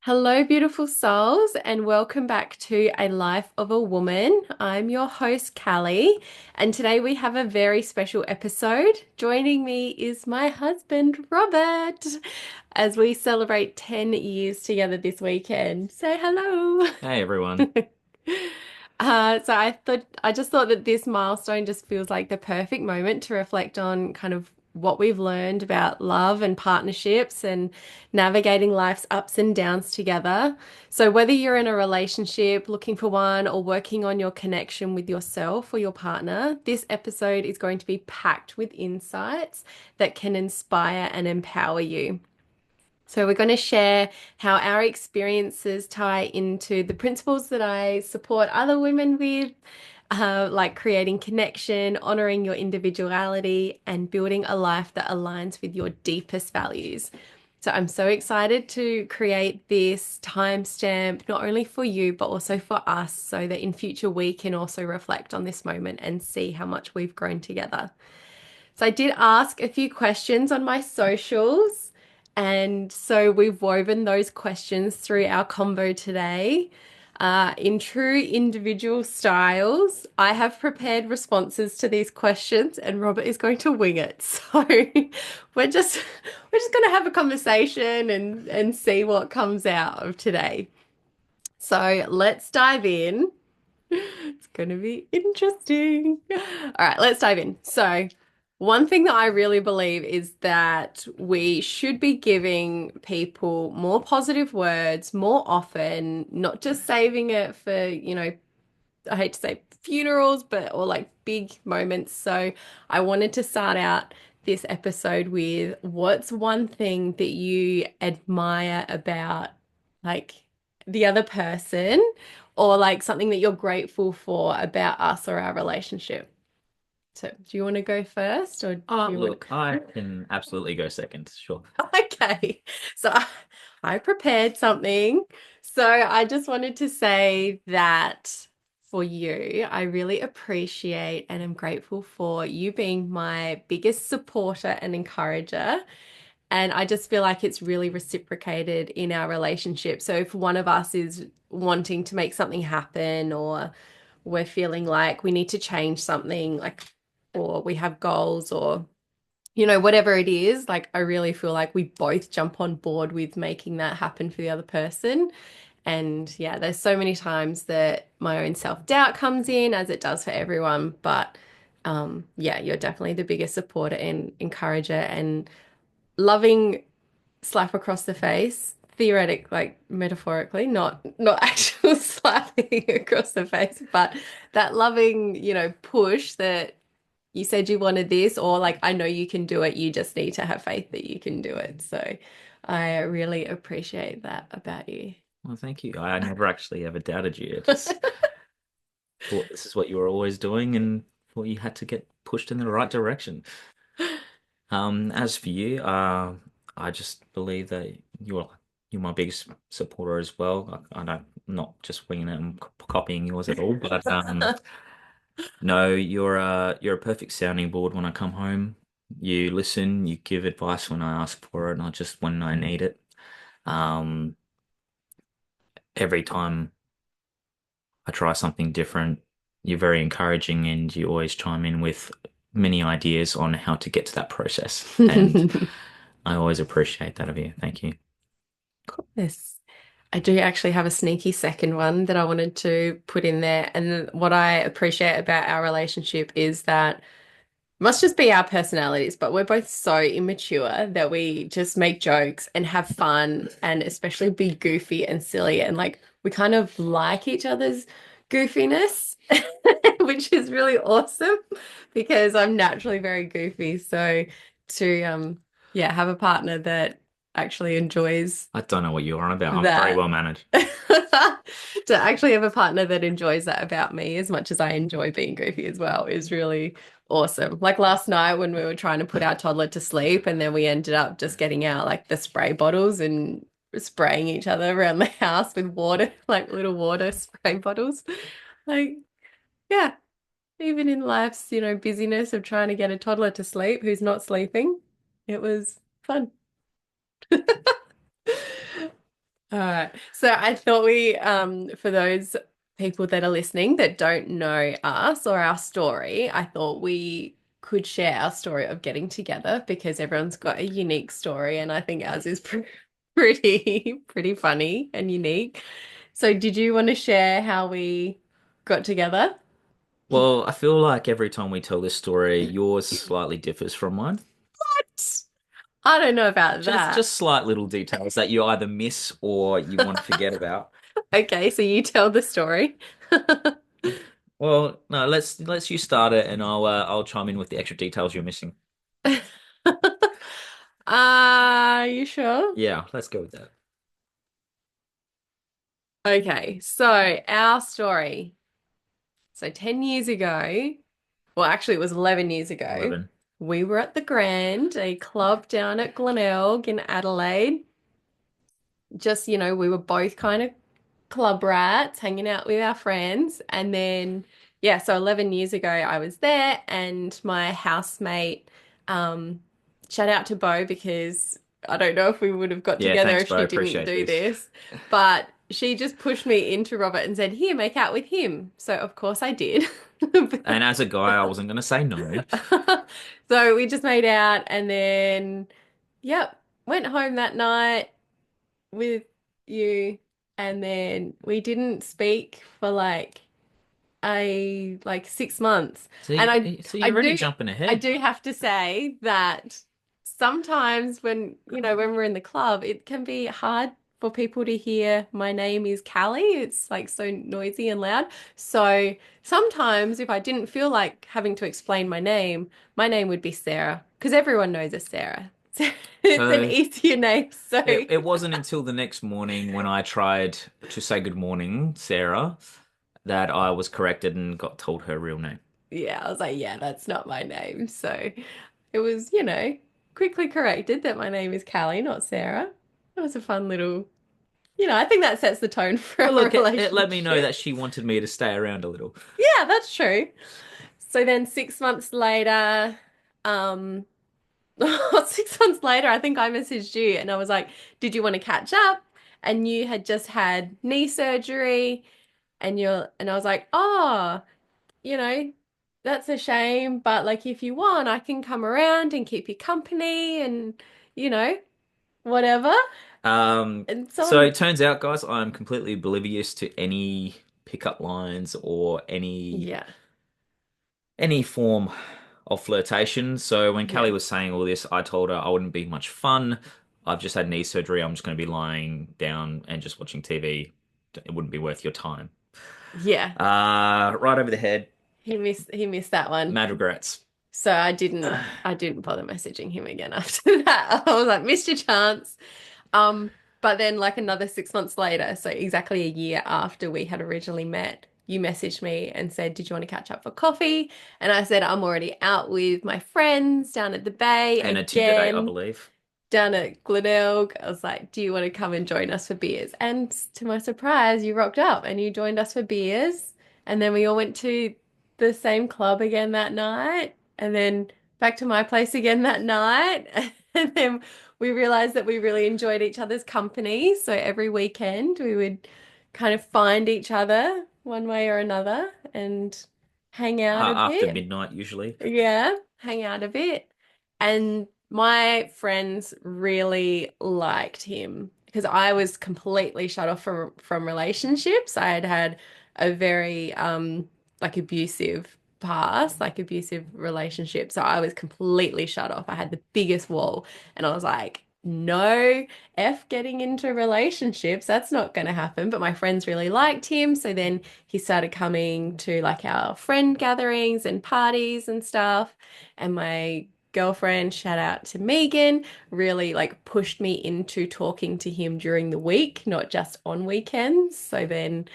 Hello, beautiful souls, and welcome back to A Life of a Woman. I'm your host, Callie, and today we have a very special episode. Joining me is my husband, Robert, as we celebrate 10 years together this weekend. Say hello. Hey everyone. I just thought that this milestone just feels like the perfect moment to reflect on kind of what we've learned about love and partnerships and navigating life's ups and downs together. So whether you're in a relationship, looking for one, or working on your connection with yourself or your partner, this episode is going to be packed with insights that can inspire and empower you. So, we're going to share how our experiences tie into the principles that I support other women with, like creating connection, honoring your individuality, and building a life that aligns with your deepest values. So, I'm so excited to create this timestamp, not only for you, but also for us, so that in future we can also reflect on this moment and see how much we've grown together. So I did ask a few questions on my socials, and so we've woven those questions through our convo today. In true individual styles, I have prepared responses to these questions, and Robert is going to wing it. So we're just going to have a conversation and see what comes out of today. So let's dive in. It's going to be interesting. All right, let's dive in. So, one thing that I really believe is that we should be giving people more positive words more often, not just saving it for, I hate to say funerals, but or like big moments. So, I wanted to start out this episode with what's one thing that you admire about like the other person or like something that you're grateful for about us or our relationship. So, do you want to go first or do you want Look, I can absolutely go second. Sure. Okay. So I prepared something. So I just wanted to say that for you, I really appreciate and am grateful for you being my biggest supporter and encourager. And I just feel like it's really reciprocated in our relationship. So if one of us is wanting to make something happen or we're feeling like we need to change something, like, or we have goals or whatever it is, like I really feel like we both jump on board with making that happen for the other person. And yeah, there's so many times that my own self-doubt comes in, as it does for everyone. But yeah, you're definitely the biggest supporter and encourager and loving slap across the face, theoretic, like metaphorically, not actual slapping across the face, but that loving, push that you said you wanted this, or like, I know you can do it. You just need to have faith that you can do it. So I really appreciate that about you. Well, thank you. I never actually ever doubted you. I just thought this is what you were always doing and thought you had to get pushed in the right direction. As for you, I just believe that you're my biggest supporter as well. I don't, I'm not just winging it and copying yours at all, but no, you're a perfect sounding board when I come home. You listen, you give advice when I ask for it, not just when I need it. Um, every time I try something different, you're very encouraging and you always chime in with many ideas on how to get to that process. And I always appreciate that of you. Thank you. Yes. I do actually have a sneaky second one that I wanted to put in there. And what I appreciate about our relationship is that must just be our personalities, but we're both so immature that we just make jokes and have fun and especially be goofy and silly. And like we kind of like each other's goofiness, which is really awesome because I'm naturally very goofy. So to yeah, have a partner that actually enjoys I don't know what you're on about. I'm very that. well mannered. To actually have a partner that enjoys that about me as much as I enjoy being goofy as well is really awesome. Like last night when we were trying to put our toddler to sleep and then we ended up just getting out like the spray bottles and spraying each other around the house with water, like little water spray bottles. Like, yeah, even in life's, busyness of trying to get a toddler to sleep who's not sleeping, it was fun. All right. So I thought for those people that are listening that don't know us or our story, I thought we could share our story of getting together because everyone's got a unique story, and I think ours is pretty funny and unique. So did you want to share how we got together? Well, I feel like every time we tell this story, yours slightly differs from mine. I don't know about Just that. just slight little details that you either miss or you want to forget about. Okay, so you tell the story. Well, no, let's you start it and I'll chime in with the extra details you're missing. Are you sure? Yeah, let's go with that. Okay, so our story. So 10 years ago, well, actually, it was 11 years ago, 11. we were at the Grand, a club down at Glenelg in Adelaide. Just, we were both kind of club rats hanging out with our friends. And then, yeah, so 11 years ago, I was there, and my housemate, um, shout out to Bo because I don't know if we would have got Yeah, together thanks, if bro. she didn't Appreciate do this. this. But she just pushed me into Robert and said, Here, make out with him. So, of course, I did. And as a guy, I wasn't going to say no. So we just made out, and then, yep, went home that night with you, and then we didn't speak for like 6 months. And So I you're already do jumping I ahead. do have to say that sometimes when we're in the club, it can be hard for people to hear my name is Callie. It's like so noisy and loud. So sometimes if I didn't feel like having to explain my name would be Sarah because everyone knows a Sarah. It's an So easier name. So it wasn't until the next morning when I tried to say good morning, Sarah, that I was corrected and got told her real name. yeah, I was like, yeah, that's not my name. So it was, quickly corrected that my name is Callie, not Sarah. It was a fun little, I think that sets the tone for Well, our look, it let me know that relationship. she wanted me to stay around a little. Yeah, that's true. So then 6 months later, um, 6 months later, I think I messaged you and I was like, did you want to catch up? And you had just had knee surgery, and I was like, oh, you know, that's a shame, but like if you want, I can come around and keep you company and, you know, whatever. And So someone, it turns out, guys, I'm completely oblivious to any pickup lines or yeah, any form of flirtation. So when yeah, Callie was saying all this, I told her I wouldn't be much fun. I've just had knee surgery. I'm just going to be lying down and just watching TV. It wouldn't be worth your time. yeah. Right over the head. He missed that one. Mad regrets. So I didn't bother messaging him again after that. I was like, missed your chance. Um, but then like another 6 months later, so exactly a year after we had originally met, you messaged me and said, Did you want to catch up for coffee? And I said, I'm already out with my friends down at the bay And a Tinder date, I again, believe. down at Glenelg. I was like, Do you want to come and join us for beers? And to my surprise, you rocked up and you joined us for beers. And then we all went to the same club again that night. And then back to my place again that night. And then we realized that we really enjoyed each other's company. So every weekend we would kind of find each other one way or another and hang out a After bit. midnight, usually. Yeah, hang out a bit. And my friends really liked him because I was completely shut off from relationships. I had had a very like abusive past, like abusive relationship. So I was completely shut off. I had the biggest wall and I was like, no F getting into relationships. That's not going to happen. But my friends really liked him. So then he started coming to like our friend gatherings and parties and stuff. And my girlfriend, shout out to Megan, really like pushed me into talking to him during the week, not just on weekends. So then,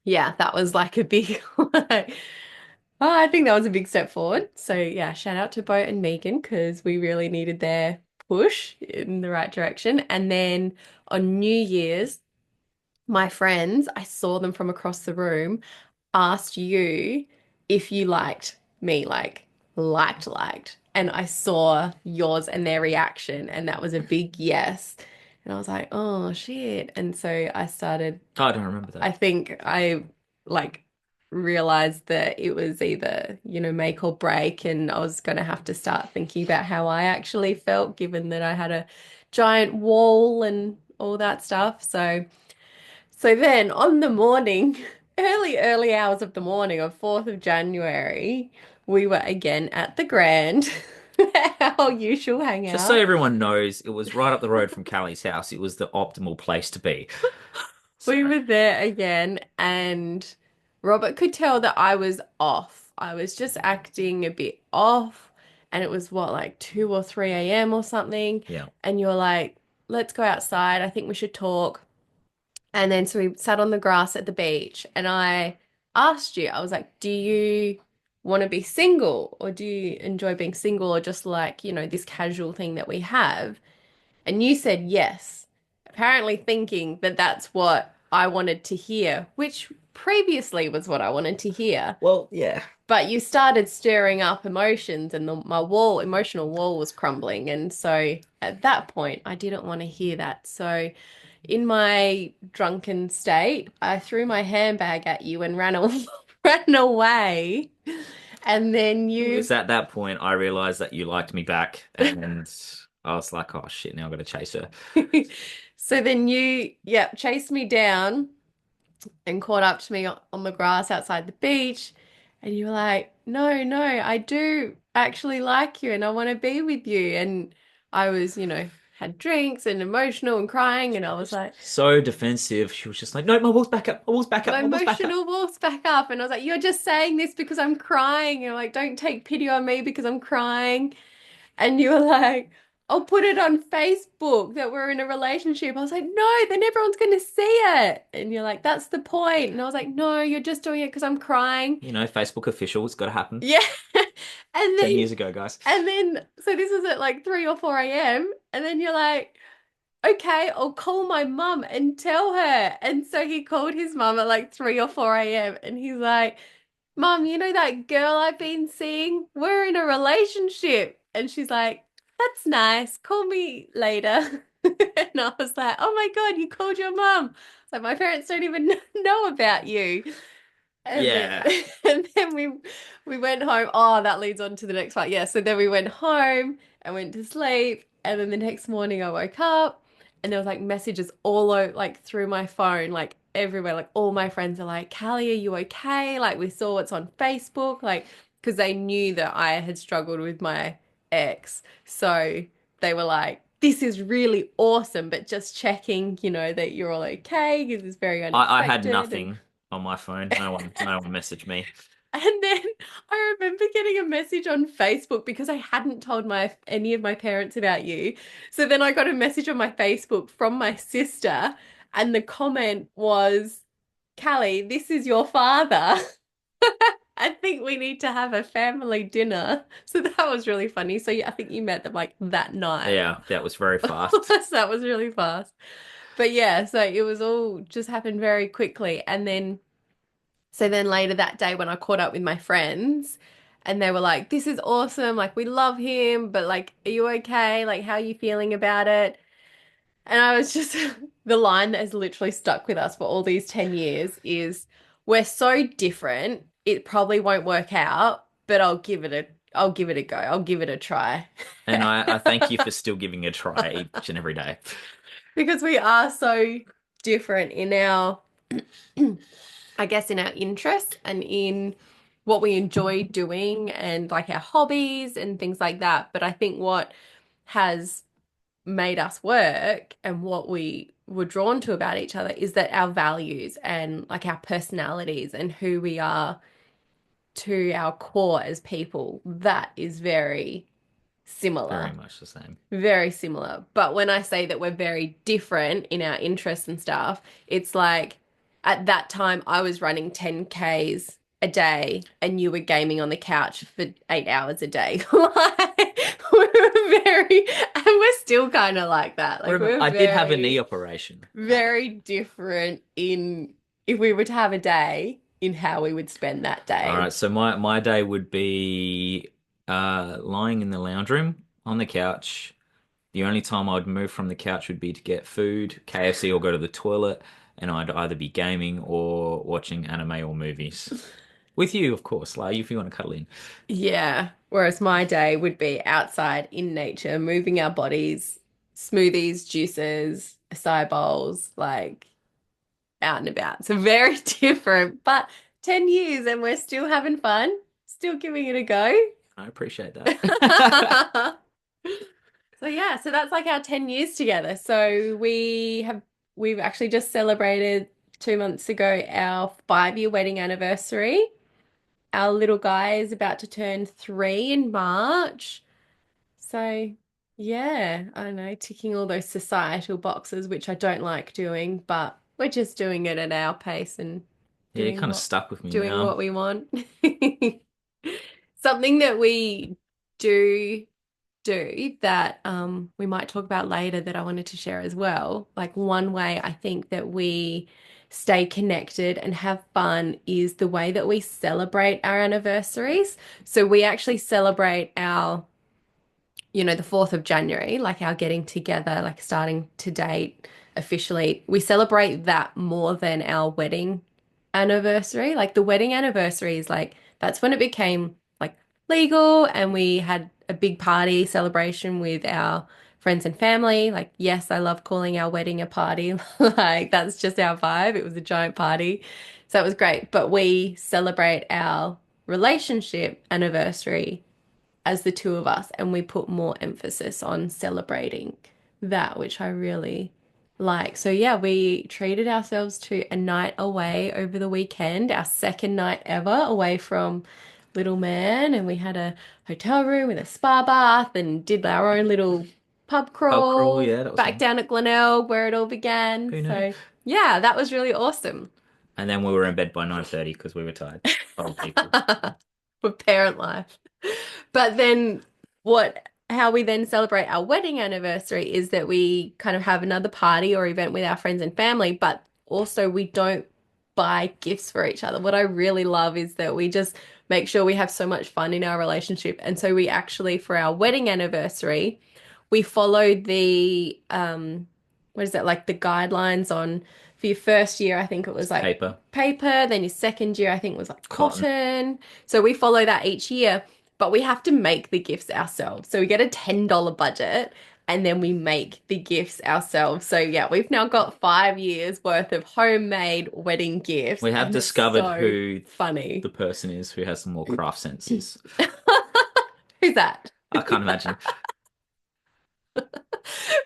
yeah, that was like a big, like, oh, I think that was a big step forward. So yeah, shout out to Bo and Megan because we really needed their push in the right direction. And then on New Year's, my friends, I saw them from across the room, asked you if you liked me, like liked. And I saw yours and their reaction, and that was a big yes. And I was like, oh shit. And so I started, Oh, I don't remember that. I think I like realized that it was either, make or break. And I was going to have to start thinking about how I actually felt, given that I had a giant wall and all that stuff. So then on the morning, early hours of the morning of 4th of January, we were again at the Grand, our usual Just so hangout. everyone knows, it was right up the road from Callie's house. It was the optimal place to be. So, We were there again, and Robert could tell that I was off. I was just acting a bit off, and it was what, like 2 or 3 a.m. or something. yeah. And you're like, let's go outside. I think we should talk. And then so we sat on the grass at the beach, and I asked you, I was like, do you want to be single, or do you enjoy being single, or just like, this casual thing that we have? And you said yes, apparently thinking that that's what I wanted to hear, which previously was what I wanted to hear. Well, yeah. But you started stirring up emotions, and emotional wall was crumbling. And so at that point, I didn't want to hear that. So in my drunken state, I threw my handbag at you and ran away. And then It you, was at that point I realized that you liked me back, and I was like, oh shit, now I've got to chase her. so then you, yeah, chased me down and caught up to me on the grass outside the beach. And you were like, no, no, I do actually like you and I want to be with you. And I was, had drinks and emotional and crying. And I was like, So defensive. She was just like, no, my wall's back up. My wall's back up. my My wall's back up. emotional walks back up. And I was like, you're just saying this because I'm crying. And like, don't take pity on me because I'm crying. And you were like, I'll put it on Facebook that we're in a relationship. I was like, no, then everyone's going to see it. And you're like, that's the point. And I was like, no, you're just doing it because I'm crying. Facebook official. It's got to happen. Yeah. And 10 then, years ago, guys. so this was at like 3 or 4 a.m. And then you're like, okay, I'll call my mum and tell her. And so he called his mum at like 3 or 4 a.m. And he's like, Mom, you know that girl I've been seeing? We're in a relationship. And she's like, that's nice. Call me later. And I was like, oh my God, you called your mom. It's like, my parents don't even know about you. And then Yeah. and then we went home. Oh, that leads on to the next part. Yeah, so then we went home and went to sleep. And then the next morning I woke up and there was like messages all over like through my phone, like everywhere. Like all my friends are like, Callie, are you okay? Like we saw what's on Facebook, like because they knew that I had struggled with my ex. So they were like, this is really awesome, but just checking, that you're all okay because it's very I had unexpected. And nothing on my phone. No one messaged me. and then I remember getting a message on Facebook because I hadn't told my any of my parents about you. So then I got a message on my Facebook from my sister, and the comment was, Callie, this is your father. I think we need to have a family dinner. So that was really funny. So yeah, I think you met them like that night. Yeah, that was very fast. So that was really fast. But yeah, so it was all just happened very quickly. And then so then later that day when I caught up with my friends and they were like, this is awesome. Like, we love him, but like, are you okay? Like, how are you feeling about it? And I was just, the line that has literally stuck with us for all these 10 years is, we're so different. It probably won't work out, but I'll give it a go. I'll give it a try. And I thank you for still giving it a try each and every day. Because we are so different in our I guess in our interests and in what we enjoy doing and like our hobbies and things like that. But I think what has made us work and what we were drawn to about each other is that our values and like our personalities and who we are to our core as people, that is very Very similar. much the same. Very similar. But when I say that we're very different in our interests and stuff, it's like at that time I was running 10Ks a day and you were gaming on the couch for 8 hours a day. Like, we were very, and we're still kind of like that. Like we're I did have a knee very, operation. very different in if we were to have a day in how we would spend that All day. right, so my day would be lying in the lounge room on the couch, The only time I'd move from the couch would be to get food, KFC, or go to the toilet, and I'd either be gaming or watching anime or movies. With you, of course, like if you want to cuddle in. Yeah. Whereas my day would be outside in nature, moving our bodies, smoothies, juices, acai bowls, like out and about. So very different, but 10 years and we're still having fun, still giving it a go. I appreciate that. So yeah, so that's like our 10 years together. So we've actually just celebrated 2 months ago our 5-year wedding anniversary. Our little guy is about to turn 3 in March. So yeah, I don't know, ticking all those societal boxes, which I don't like doing, but we're just doing it at our pace and Yeah, you're doing kind of what stuck with me doing now. what we want. Something that we do that we might talk about later that I wanted to share as well. Like one way I think that we stay connected and have fun is the way that we celebrate our anniversaries. So we actually celebrate our the 4th of January, like our getting together, like starting to date officially, we celebrate that more than our wedding anniversary. Like the wedding anniversary is like, that's when it became like legal and we had a big party celebration with our friends and family. Like, yes, I love calling our wedding a party. Like, that's just our vibe. It was a giant party. So it was great. But we celebrate our relationship anniversary as the two of us, and we put more emphasis on celebrating that, which I really like. So, yeah, we treated ourselves to a night away over the weekend, our second night ever away from little man, and we had a hotel room with a spa bath and did our own little pub Pub crawl, crawl yeah, that was back nice. down at Glenelg where it all began. Who knew? So, yeah, that was really awesome. And then we were in bed by 9:30 because we were tired. Old people. For parent life. But then how we then celebrate our wedding anniversary is that we kind of have another party or event with our friends and family, but also we don't buy gifts for each other. What I really love is that we just make sure we have so much fun in our relationship. And so we actually, for our wedding anniversary, we followed the what is that, like the guidelines on for your first year, I think it was It's like paper, paper, then your second year, I think was like cotton. cotton. So we follow that each year, but we have to make the gifts ourselves. So we get a $10 budget and then we make the gifts ourselves. So yeah, we've now got 5 years worth of homemade wedding gifts We have and it's discovered so who funny. the person is who has the more craft senses. Who's that? I can't imagine.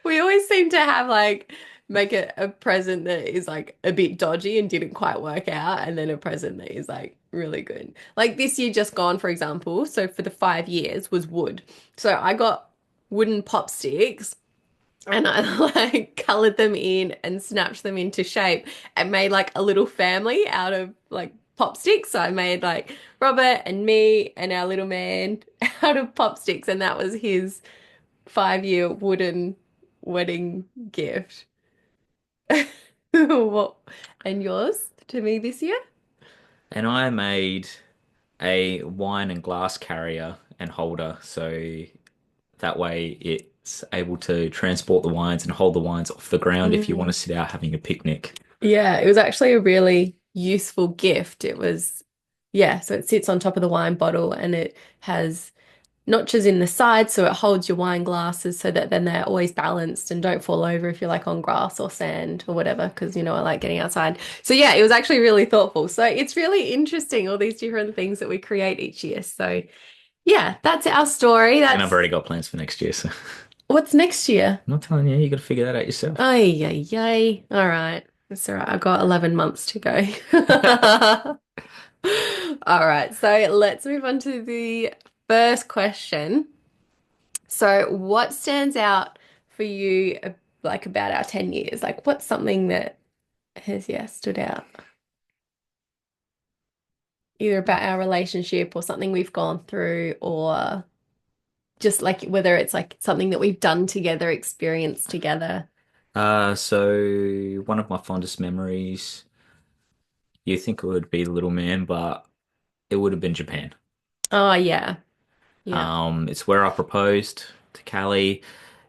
We always seem to have like make a present that is like a bit dodgy and didn't quite work out, and then a present that is like really good. Like this year just gone, for example, so for the 5 years was wood. So I got wooden pop sticks and I like colored them in and snatched them into shape and made like a little family out of like pop sticks. So I made like Robert and me and our little man out of pop sticks, and that was his 5-year wooden wedding gift. What? And yours to me this year? And I made a wine and glass carrier and holder, so that way it's able to transport the wines and hold the wines off the ground if you want to Mm. sit out having a picnic. Yeah, it was actually a really useful gift. It was, yeah, so it sits on top of the wine bottle and it has notches in the sides so it holds your wine glasses so that then they're always balanced and don't fall over if you're like on grass or sand or whatever, because I like getting outside. So yeah, it was actually really thoughtful. So it's really interesting, all these different things that we create each year. So yeah, that's our story. And I've That's already got plans for next year, so what's next year. I'm not telling you, you got to figure that out yourself. Ay, ay, ay. All right. That's all right. I've got 11 months to go. All right. So let's move on to the first question. So, what stands out for you, like about our 10 years? Like, what's something that has, yeah, stood out, either about our relationship or something we've gone through, or just like whether it's like something that we've done together, experienced together? So one of my fondest memories, you think it would be the little man, but it would have been Japan. Oh, yeah. Yeah. It's where I proposed to Callie.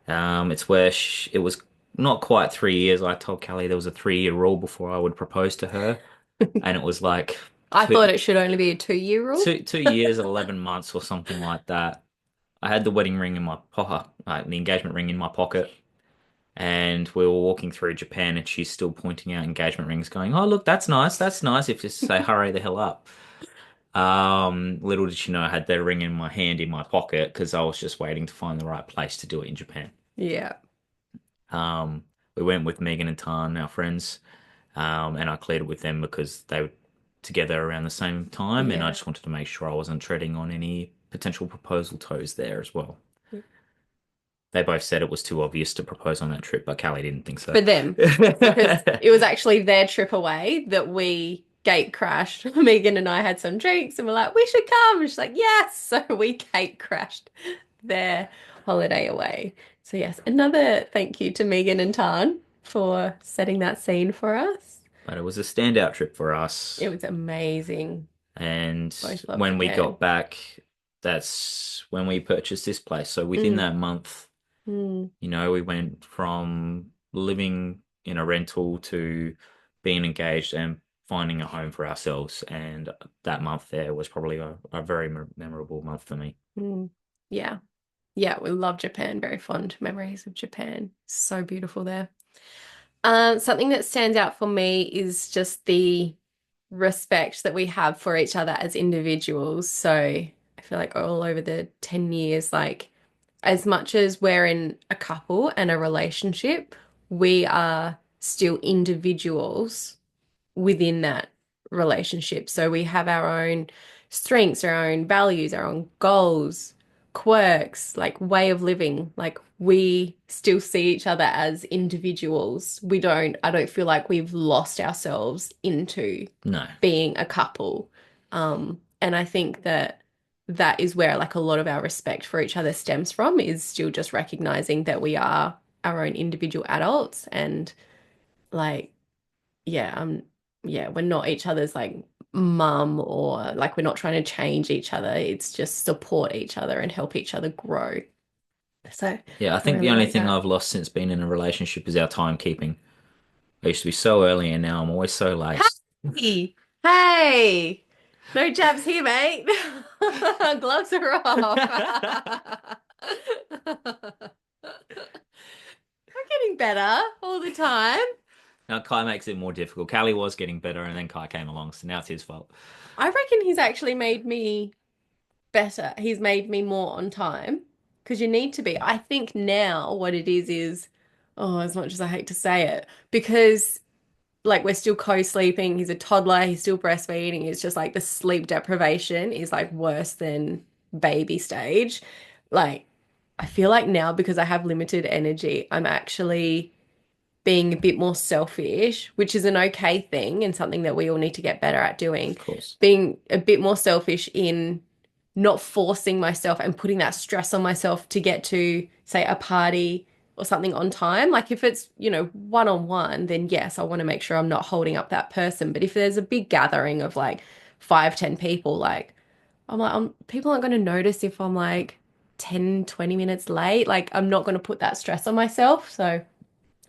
It's where it was not quite 3 years. I told Callie there was a 3-year rule before I would propose to her, and it was like I thought it should only be a 2-year rule. 2 years and 11 months or something like that. I had the wedding ring in my pocket, the engagement ring in my pocket, and we were walking through Japan, and she's still pointing out engagement rings, going, "Oh, look, that's nice, that's nice." If you say, "Hurry the hell up." Little did she know I had the ring in my hand in my pocket because I was just waiting to find the right place to do it in Japan. Yeah. Um, we went with Megan and Tan, our friends, and I cleared it with them because they were together around the same time, and I Yeah. just wanted to make sure I wasn't treading on any potential proposal toes there as well. They both said it was too obvious to propose on that trip, but Callie didn't think so. For them, because it was actually their trip away that we gate crashed. Megan and I had some drinks and we're like, we should come. And she's like, yes. So we gate crashed their holiday away. So, yes, another thank you to Megan and Tan for setting that scene for us. But it was a standout trip for It us. was amazing. And Both love when we Japan. got back, that's when we purchased this place. So within Mm, that month, mm, we went from living in a rental to being engaged and finding a home for ourselves. And that month there was probably a very memorable month for me. mm. Yeah. Yeah, we love Japan. Very fond memories of Japan. So beautiful there. Something that stands out for me is just the respect that we have for each other as individuals. So I feel like all over the 10 years, like as much as we're in a couple and a relationship, we are still individuals within that relationship. So we have our own strengths, our own values, our own goals, quirks, like way of living. Like we still see each other as individuals. I don't feel like we've lost ourselves into No. being a couple. And I think that that is where like a lot of our respect for each other stems from is still just recognizing that we are our own individual adults and like yeah, yeah, we're not each other's like mum or like we're not trying to change each other. It's just support each other and help each other grow. So Yeah, I I think the really only like thing that. I've lost since being in a relationship is our timekeeping. I used to be so early and now I'm always so late. Hey, hey, no jabs here, mate. Gloves are off. We're getting better all the time. Now Kai makes it more difficult. Callie was getting better and then Kai came along, so now it's his fault. I reckon he's actually made me better. He's made me more on time because you need to be. I think now what it is, oh, as much as I hate to say it, because like we're still co-sleeping, he's a toddler, he's still breastfeeding. It's just like the sleep deprivation is like worse than baby stage. Like, I feel like now because I have limited energy, I'm actually being a bit more selfish, which is an okay thing and something that we all need to get better at doing. Of course. Being a bit more selfish in not forcing myself and putting that stress on myself to get to, say, a party or something on time. Like if it's, one on one, then yes, I want to make sure I'm not holding up that person. But if there's a big gathering of like 5, 10 people, like I'm like, people aren't going to notice if I'm like 10, 20 minutes late. Like I'm not going to put that stress on myself. So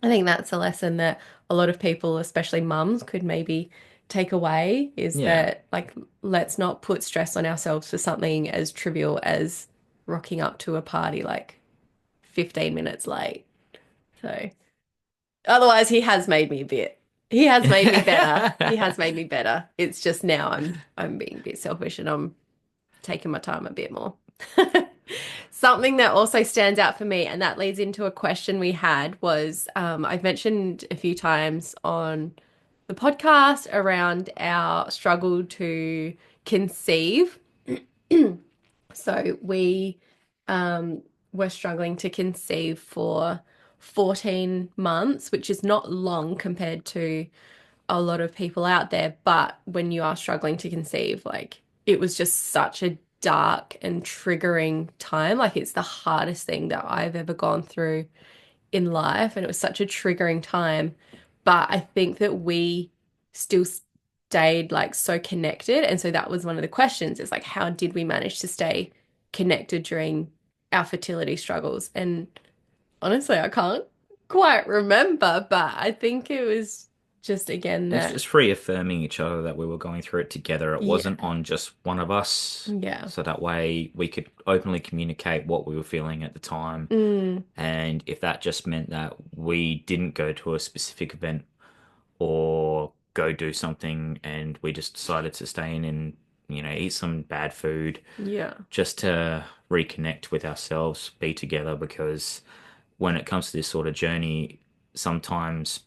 I think that's a lesson that a lot of people, especially mums, could maybe take away is Yeah. that like let's not put stress on ourselves for something as trivial as rocking up to a party like 15 minutes late. So otherwise he has made me better. He has made me better. It's just now I'm being a bit selfish and I'm taking my time a bit more. Something that also stands out for me, and that leads into a question we had, was I've mentioned a few times on the podcast around our struggle to conceive. So we were struggling to conceive for 14 months, which is not long compared to a lot of people out there, but when you are struggling to conceive, like it was just such a dark and triggering time. Like it's the hardest thing that I've ever gone through in life, and it was such a triggering time. But I think that we still stayed like so connected. And so that was one of the questions is like, how did we manage to stay connected during our fertility struggles? And Honestly, I can't quite remember, but I think it was just again It's that, just reaffirming each other that we were going through it together. It yeah, wasn't on just one of us. yeah, So that way we could openly communicate what we were feeling at the time. mm, And if that just meant that we didn't go to a specific event or go do something and we just decided to stay in and, eat some bad food yeah, just to reconnect with ourselves, be together, because when it comes to this sort of journey, sometimes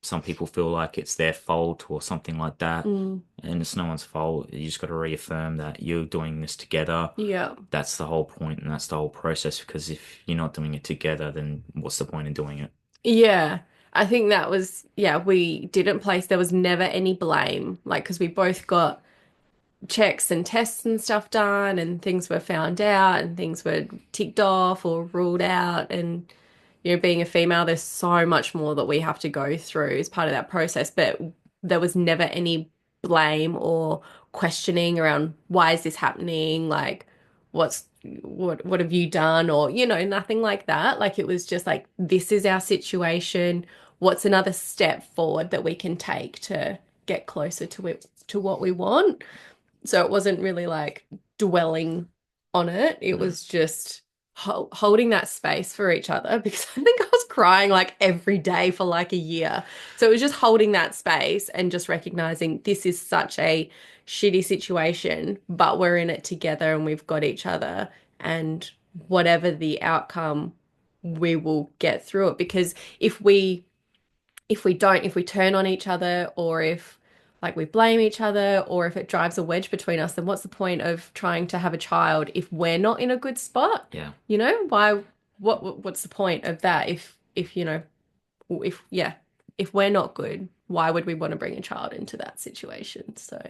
some people feel like it's their fault or something like that. mm, And it's no one's fault. You just got to reaffirm that you're doing this together. yeah, That's the whole point and that's the whole process. Because if you're not doing it together, then what's the point in doing it? yeah. I think that was, yeah, we didn't place, there was never any blame, like, because we both got checks and tests and stuff done, and things were found out, and things were ticked off or ruled out. And, being a female, there's so much more that we have to go through as part of that process. But there was never any blame or questioning around why is this happening? Like, what have you done? Or, nothing like that. Like, it was just like, this is our situation. What's another step forward that we can take to get closer to it, to what we want? So it wasn't really like dwelling on it. It Mm. was just holding that space for each other, because I think I was crying like every day for like a year. So it was just holding that space and just recognizing this is such a shitty situation, but we're in it together and we've got each other. And whatever the outcome, we will get through it. Because if we turn on each other, or if like we blame each other, or if it drives a wedge between us, then what's the point of trying to have a child if we're not in a good spot? Yeah. Why, what's the point of that if yeah, if we're not good, why would we want to bring a child into that situation? So,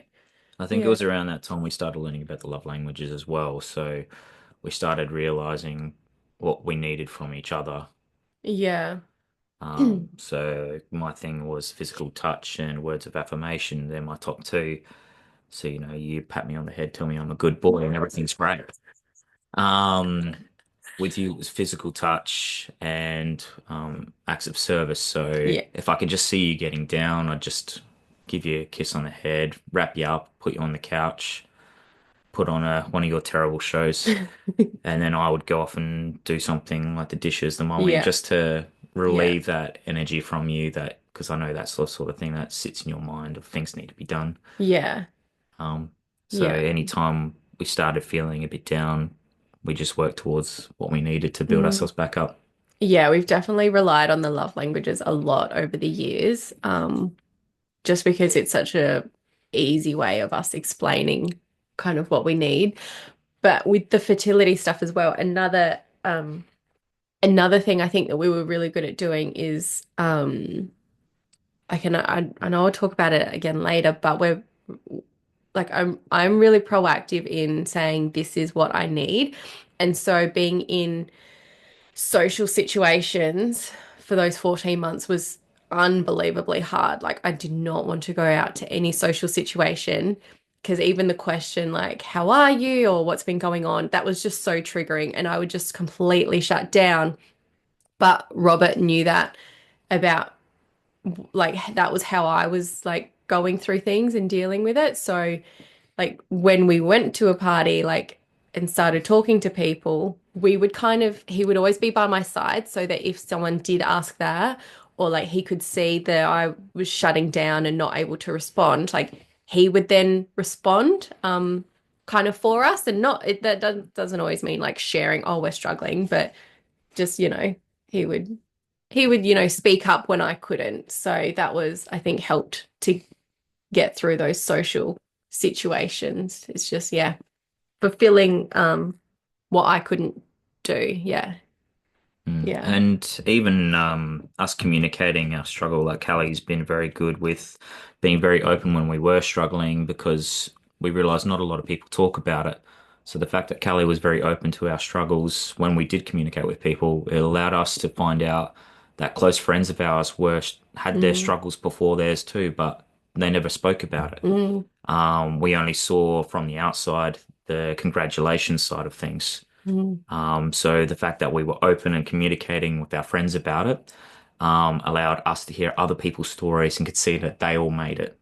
I think it yeah. was around that time we started learning about the love languages as well. So we started realizing what we needed from each other. Yeah. So my thing was physical touch and words of affirmation. They're my top two. So, you pat me on the head, tell me I'm a good boy, and everything's great. Um, with you, it was physical touch and acts of service. So Yeah. if I could just see you getting down, I'd just give you a kiss on the head, wrap you up, put you on the couch, put on one of your terrible shows, and then I would go off and do something like the dishes, the mowing, Yeah. just to Yeah. relieve that energy from you. That because I know that's the sort of thing that sits in your mind of things need to be done. Yeah. Um, so Yeah. anytime we started feeling a bit down, we just worked towards what we needed to build Mm. ourselves back up. Yeah, we've definitely relied on the love languages a lot over the years. Just because it's such a easy way of us explaining kind of what we need. But with the fertility stuff as well, another thing I think that we were really good at doing is I know I'll talk about it again later, but we're like I'm really proactive in saying this is what I need. And so being in social situations for those 14 months was unbelievably hard. Like, I did not want to go out to any social situation, because even the question, like, how are you, or what's been going on, that was just so triggering. And I would just completely shut down. But Robert knew that about, like, that was how I was like going through things and dealing with it. So, like when we went to a party, like, and started talking to people, we would he would always be by my side, so that if someone did ask that, or like he could see that I was shutting down and not able to respond, like he would then respond, kind of for us. And not it, that doesn't always mean like sharing, oh, we're struggling, but just, he would speak up when I couldn't. So that was, I think, helped to get through those social situations. It's just, yeah, fulfilling what I couldn't do. Yeah. Mm. Yeah. And even us communicating our struggle, like Callie's been very good with being very open when we were struggling because we realized not a lot of people talk about it. So the fact that Callie was very open to our struggles when we did communicate with people, it allowed us to find out that close friends of ours had their Mm, struggles before theirs too, but they never spoke about it. mm, We only saw from the outside the congratulations side of things. Mm. So the fact that we were open and communicating with our friends about it, allowed us to hear other people's stories and could see that they all made it,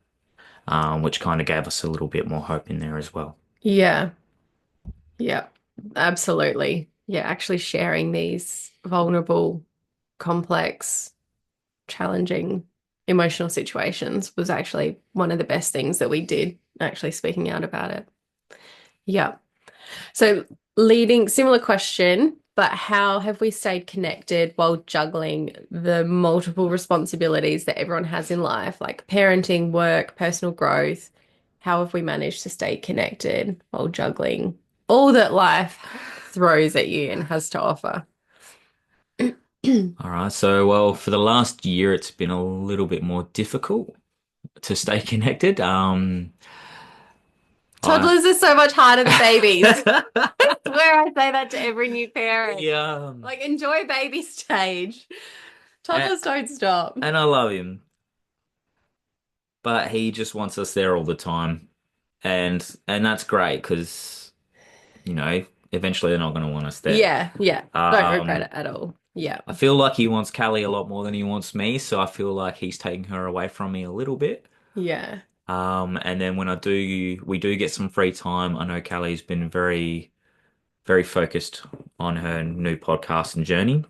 which kind of gave us a little bit more hope in there as well. Yeah, yeah, absolutely. Yeah, actually sharing these vulnerable, complex, challenging emotional situations was actually one of the best things that we did, actually speaking out about it. Yeah. So, leading, similar question, but how have we stayed connected while juggling the multiple responsibilities that everyone has in life, like parenting, work, personal growth? How have we managed to stay connected while juggling all that life throws at you and has to offer? All right. So, well, for the last year, it's been a little bit more difficult to stay connected. I Toddlers are so much harder than babies. I swear I say that to every new parent. yeah, Like, enjoy baby stage. and, Toddlers don't stop. and I love him, but he just wants us there all the time, and that's great because eventually they're not going to want us there. Yeah, yeah. Don't regret Um, it at all. Yeah. I feel like he wants Callie a lot more than he wants me, so I feel like he's taking her away from me a little bit. Yeah. And then when we do get some free time. I know Callie's been very, very focused on her new podcast and journey,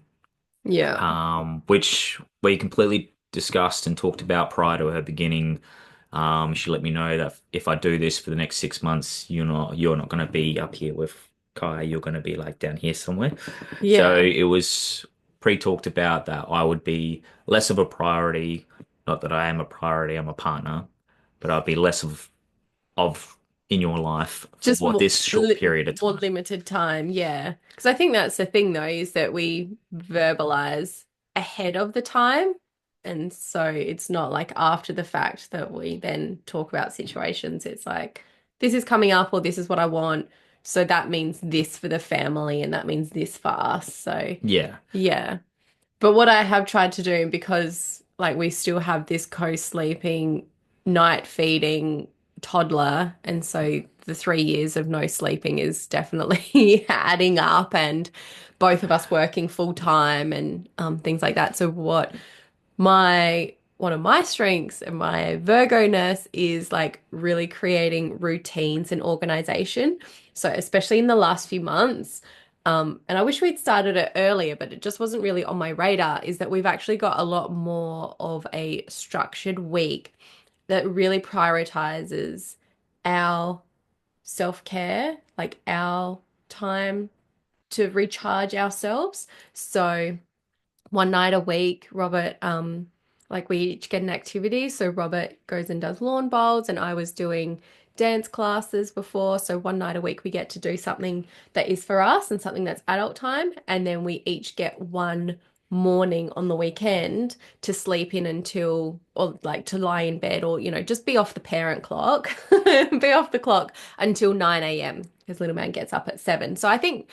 Yeah. which we completely discussed and talked about prior to her beginning. She let me know that if I do this for the next 6 months, you're not going to be up here with Kai. You're going to be like down here somewhere. So Yeah. it was pre-talked about that I would be less of a priority. Not that I am a priority. I'm a partner, but I'd be less of in your life for Just what more, this short period of more time. limited time. Yeah. Because I think that's the thing, though, is that we verbalize ahead of the time. And so it's not like after the fact that we then talk about situations. It's like, this is coming up, or this is what I want. So that means this for the family, and that means this for us. So, Yeah, yeah. But what I have tried to do, because like we still have this co-sleeping, night feeding toddler, and so the 3 years of no sleeping is definitely adding up, and both of us working full time and things like that. So what my one of my strengths and my Virgo-ness is like really creating routines and organization. So especially in the last few months, and I wish we'd started it earlier, but it just wasn't really on my radar, is that we've actually got a lot more of a structured week that really prioritizes our self-care, like our time to recharge ourselves. So one night a week, Robert, like we each get an activity. So Robert goes and does lawn bowls, and I was doing dance classes before. So one night a week, we get to do something that is for us and something that's adult time. And then we each get one morning on the weekend to sleep in until, or like to lie in bed, or, just be off the parent clock, be off the clock until 9 a.m. because little man gets up at 7. So I think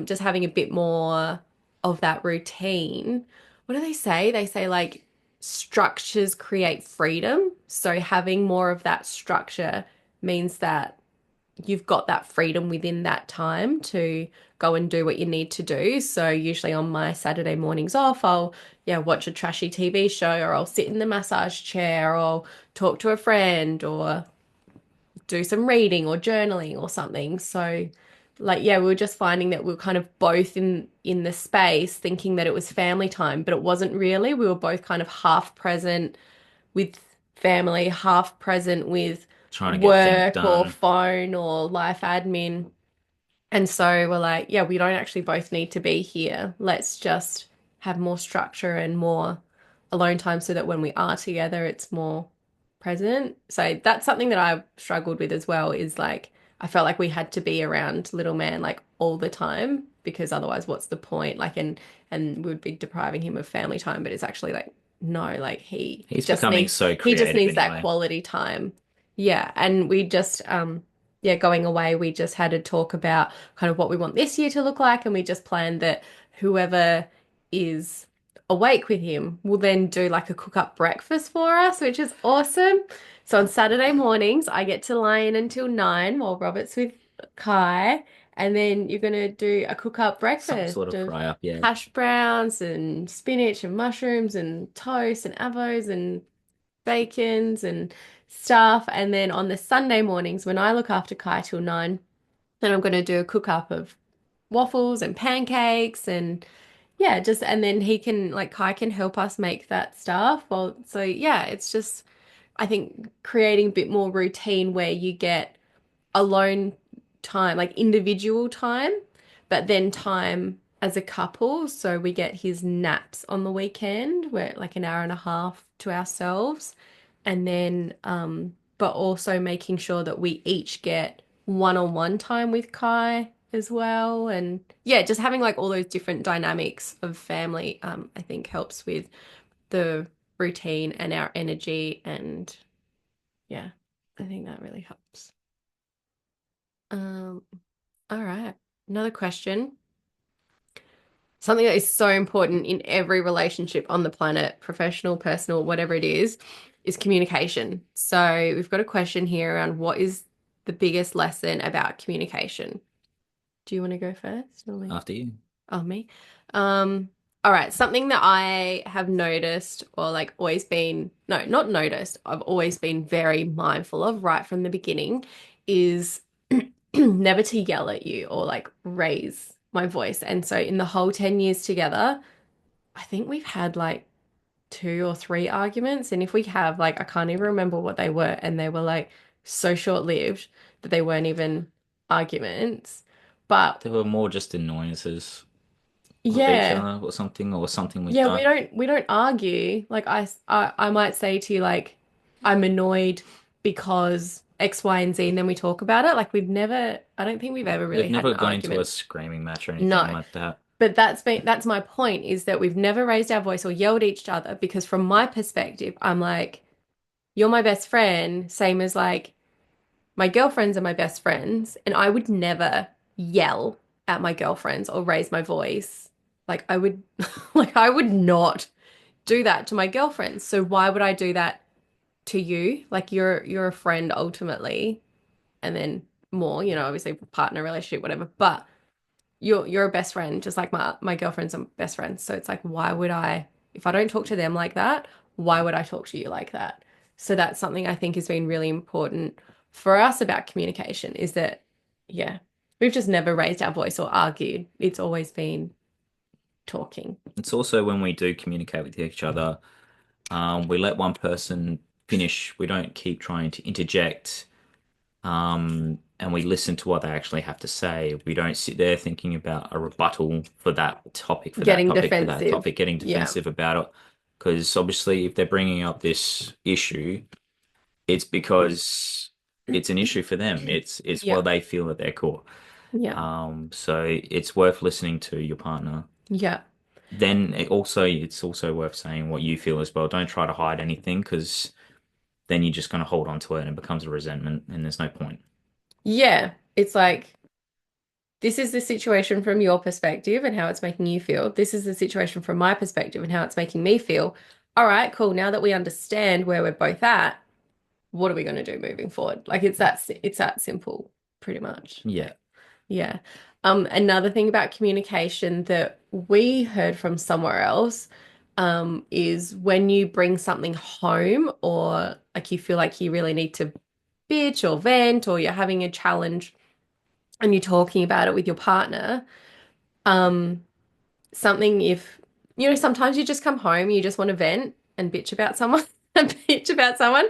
just having a bit more of that routine. What do they say? They say like structures create freedom. So having more of that structure means that you've got that freedom within that time to go and do what you need to do. So usually on my Saturday mornings off, I'll watch a trashy TV show, or I'll sit in the massage chair, or I'll talk to a friend, or do some reading or journaling or something. So like we were just finding that we were kind of both in the space thinking that it was family time, but it wasn't really. We were both kind of half present with family, half present with trying to get things work or done. phone or life admin. And so we're like, yeah, we don't actually both need to be here. Let's just have more structure and more alone time so that when we are together, it's more present. So that's something that I've struggled with as well, is like I felt like we had to be around little man like all the time, because otherwise what's the point? Like and we would be depriving him of family time, but it's actually like no, like He's becoming so he just creative needs that anyway. quality time. Yeah, and we just going away, we just had a talk about kind of what we want this year to look like. And we just planned that whoever is awake with him will then do like a cook up breakfast for us, which is awesome. So on Saturday mornings, I get to lie in until 9 while Robert's with Kai. And then you're going to do a cook up Some sort breakfast of of fry up, yeah. hash browns and spinach and mushrooms and toast and avos and bacons and stuff. And then on the Sunday mornings, when I look after Kai till 9, then I'm going to do a cook up of waffles and pancakes and yeah, just and then he can like Kai can help us make that stuff. Well, so yeah, it's just I think creating a bit more routine where you get alone time, like individual time, but then time as a couple. So we get his naps on the weekend, where like an hour and a half to ourselves. And then, but also making sure that we each get one-on-one time with Kai as well. And yeah, just having like all those different dynamics of family, I think helps with the routine and our energy. And yeah, I think that really helps. Um, all right. Another question. Something that is so important in every relationship on the planet, professional, personal, whatever it is communication. So we've got a question here around what is the biggest lesson about communication? Do you want to go first or me? After you. Oh, me. Um, all right. Something that I have noticed or like always been, no, not noticed, I've always been very mindful of right from the beginning is never to yell at you or like raise my voice. And so in the whole 10 years together, I think we've had like two or three arguments. And if we have, like, I can't even remember what they were. And they were like so short-lived that they weren't even arguments. But They were more just annoyances with each yeah. other or something we've Yeah, done. we don't argue. Like I might say to you like I'm annoyed because X, Y, and Z, and then we talk about it. Like we've never I don't think we've ever really We've had an never gone into a argument. screaming match or anything No. like that. But that's my point is that we've never raised our voice or yelled at each other because from my perspective, I'm like, you're my best friend, same as like my girlfriends are my best friends, and I would never yell at my girlfriends or raise my voice. Like I would like I would not do that to my girlfriends. So why would I do that to you? Like you're a friend ultimately, and then more, obviously partner relationship, whatever. But you're a best friend, just like my girlfriends are best friends. So it's like, why would I, if I don't talk to them like that, why would I talk to you like that? So that's something I think has been really important for us about communication is that, yeah, we've just never raised our voice or argued. It's always been talking. It's also when we do communicate with each other, we let one person finish. We don't keep trying to interject, and we listen to what they actually have to say. We don't sit there thinking about a rebuttal for that topic, for that Getting topic, for that defensive. topic, getting Yeah. defensive about it. Because obviously, if they're bringing up this issue, it's because it's an issue for them. It's Yeah. what they feel that they're caught. Yeah. So it's worth listening to your partner. Yeah. Then it's also worth saying what you feel as well. Don't try to hide anything because then you're just going to hold on to it and it becomes a resentment, and there's no point. Yeah. It's like, this is the situation from your perspective and how it's making you feel. This is the situation from my perspective and how it's making me feel. All right, cool. Now that we understand where we're both at, what are we going to do moving forward? Like it's that simple, pretty much. Yeah. Yeah. Another thing about communication that we heard from somewhere else, is when you bring something home or like you feel like you really need to bitch or vent or you're having a challenge and you're talking about it with your partner, um, something if, sometimes you just come home, you just want to vent and bitch about someone and bitch about someone,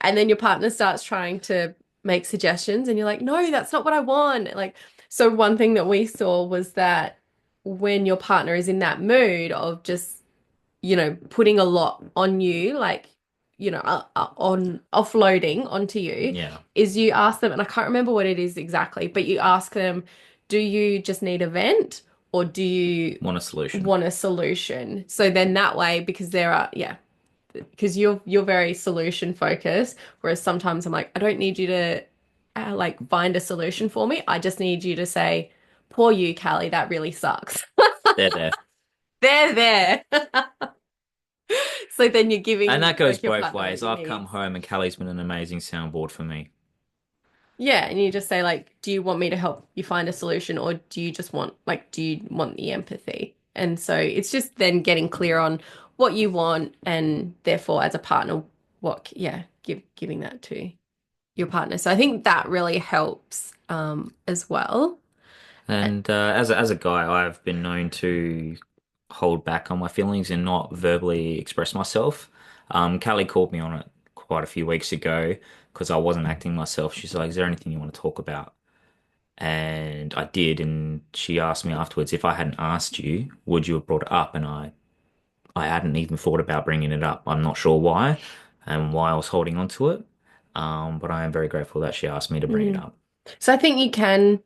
and then your partner starts trying to make suggestions and you're like, no, that's not what I want. Like, so one thing that we saw was that when your partner is in that mood of just putting a lot on you, like, on offloading onto you, Yeah. is you ask them, and I can't remember what it is exactly, but you ask them, do you just need a vent or do you Want a solution. want a solution? So then that way, because yeah, because you're very solution focused, whereas sometimes I'm like, I don't need you to like find a solution for me. I just need you to say, poor you, Callie, that really sucks. They're there. There, there. So then you're And giving that goes like your both partner what ways. he I've come needs. home and Callie's been an amazing soundboard for me. Yeah, and you just say like, do you want me to help you find a solution or do you just want like do you want the empathy? And so it's just then getting clear on what you want and therefore as a partner yeah, giving that to your partner. So I think that really helps as well. And as a guy, I've been known to hold back on my feelings and not verbally express myself. Callie called me on it quite a few weeks ago because I wasn't acting myself. She's like, "Is there anything you want to talk about?" And I did, and she asked me afterwards if I hadn't asked you, would you have brought it up? And I hadn't even thought about bringing it up. I'm not sure why and why I was holding on to it. But I am very grateful that she asked me to bring it Mm. up. So I think you can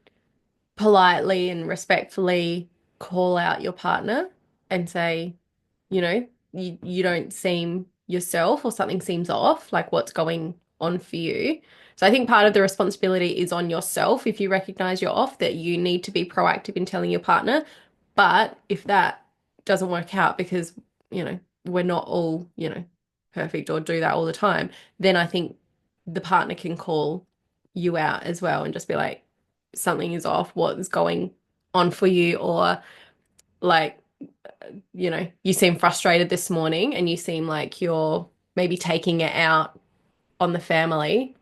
politely and respectfully call out your partner and say, you know, you don't seem yourself or something seems off, like what's going on for you. So I think part of the responsibility is on yourself if you recognize you're off, that you need to be proactive in telling your partner. But if that doesn't work out because, we're not all, perfect or do that all the time, then I think the partner can call you out as well and just be like, something is off, what is going on for you, or like, you seem frustrated this morning and you seem like you're maybe taking it out on the family.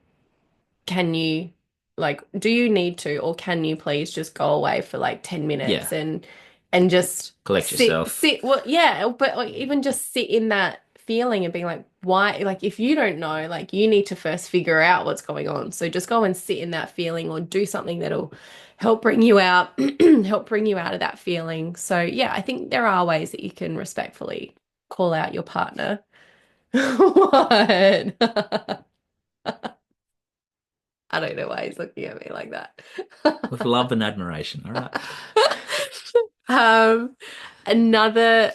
Can you, like, do you need to, or can you please just go away for like 10 Yeah, minutes and just collect yourself. well, yeah, but like even just sit in that feeling and being like, why, like if you don't know, like you need to first figure out what's going on. So just go and sit in that feeling or do something that'll help bring you out, help bring you out of that feeling. So yeah, I think there are ways that you can respectfully call out your partner. What? I don't know why he's looking at me like that. With love and admiration, all right? Um, another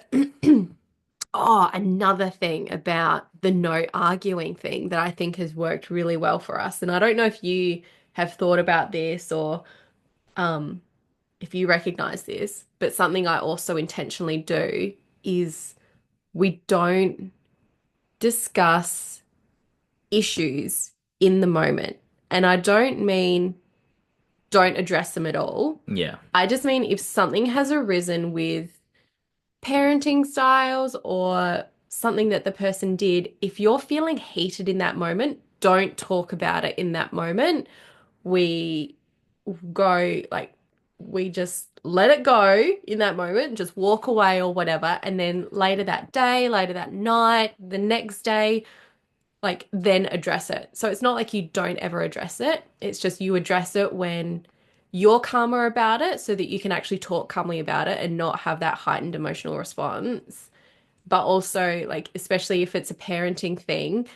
another thing about the no arguing thing that I think has worked really well for us. And I don't know if you have thought about this or um if you recognize this, but something I also intentionally do is we don't discuss issues in the moment. And I don't mean don't address them at all. Yeah, I just mean if something has arisen with parenting styles or something that the person did, if you're feeling heated in that moment, don't talk about it in that moment. We go like we just let it go in that moment, just walk away or whatever. And then later that day, later that night, the next day, like then address it. So it's not like you don't ever address it. It's just you address it when you're calmer about it so that you can actually talk calmly about it and not have that heightened emotional response. But also, like, especially if it's a parenting thing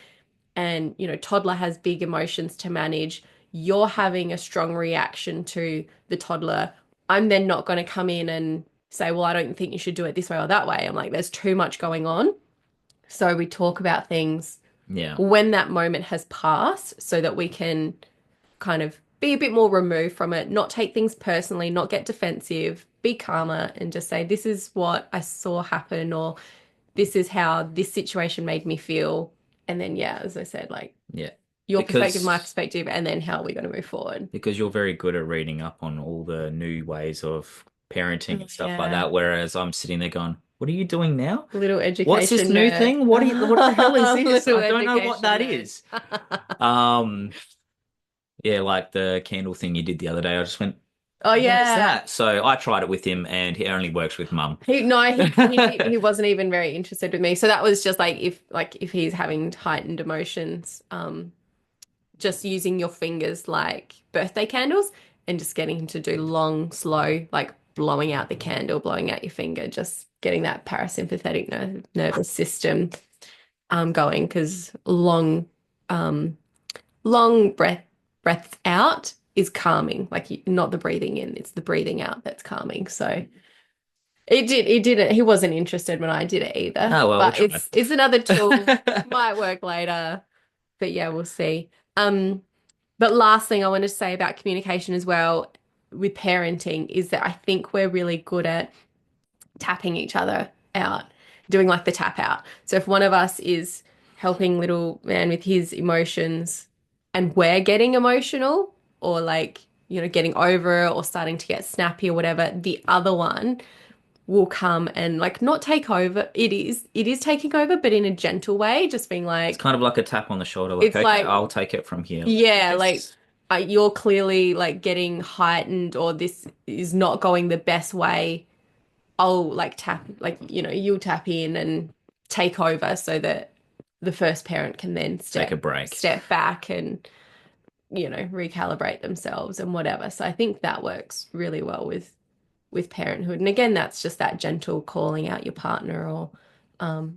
and, toddler has big emotions to manage, you're having a strong reaction to the toddler. I'm then not going to come in and say, well, I don't think you should do it this way or that way. I'm like, there's too much going on. So we talk about things yeah, when that moment has passed so that we can kind of be a bit more removed from it, not take things personally, not get defensive, be calmer and just say, this is what I saw happen, or this is how this situation made me feel. And then, yeah, as I said, like yeah. your perspective, my Because perspective, and then how are we going to move forward? you're very good at reading up on all the new ways of parenting Oh, and stuff like yeah. that, whereas I'm sitting there going, "What are you doing now? Little What's this education new nerd. thing? What the hell is this? Little I don't know what education that nerd. is." Um, yeah, like the candle thing you did the other day. I just went, Oh, "What is yeah. that?" So I tried it with him, and he only works with mum. He wasn't even very interested with me. So that was just like if he's having heightened emotions, just using your fingers like birthday candles and just getting him to do long, slow, like blowing out the candle, blowing out your finger, just getting that parasympathetic nervous system going because um long breaths out is calming, like not the breathing in, it's the breathing out that's calming. So it didn't he wasn't interested when I did it either. Oh well, we But tried. it's another tool, might work later. But yeah, we'll see. But last thing I want to say about communication as well with parenting is that I think we're really good at tapping each other out, doing like the tap out. So if one of us is helping little man with his emotions and we're getting emotional, or like, getting over it or starting to get snappy or whatever, the other one will come and like not take over. It is taking over, but in a gentle way, just being It's like, kind of like a tap on the shoulder, like, it's okay, like, I'll take it from here. yeah, like Just you're clearly like getting heightened or this is not going the best way. I'll like tap, like, you'll tap in and take over so that the first parent can then take a step break. step back and, recalibrate themselves and whatever. So I think that works really well with parenthood. And again, that's just that gentle calling out your partner or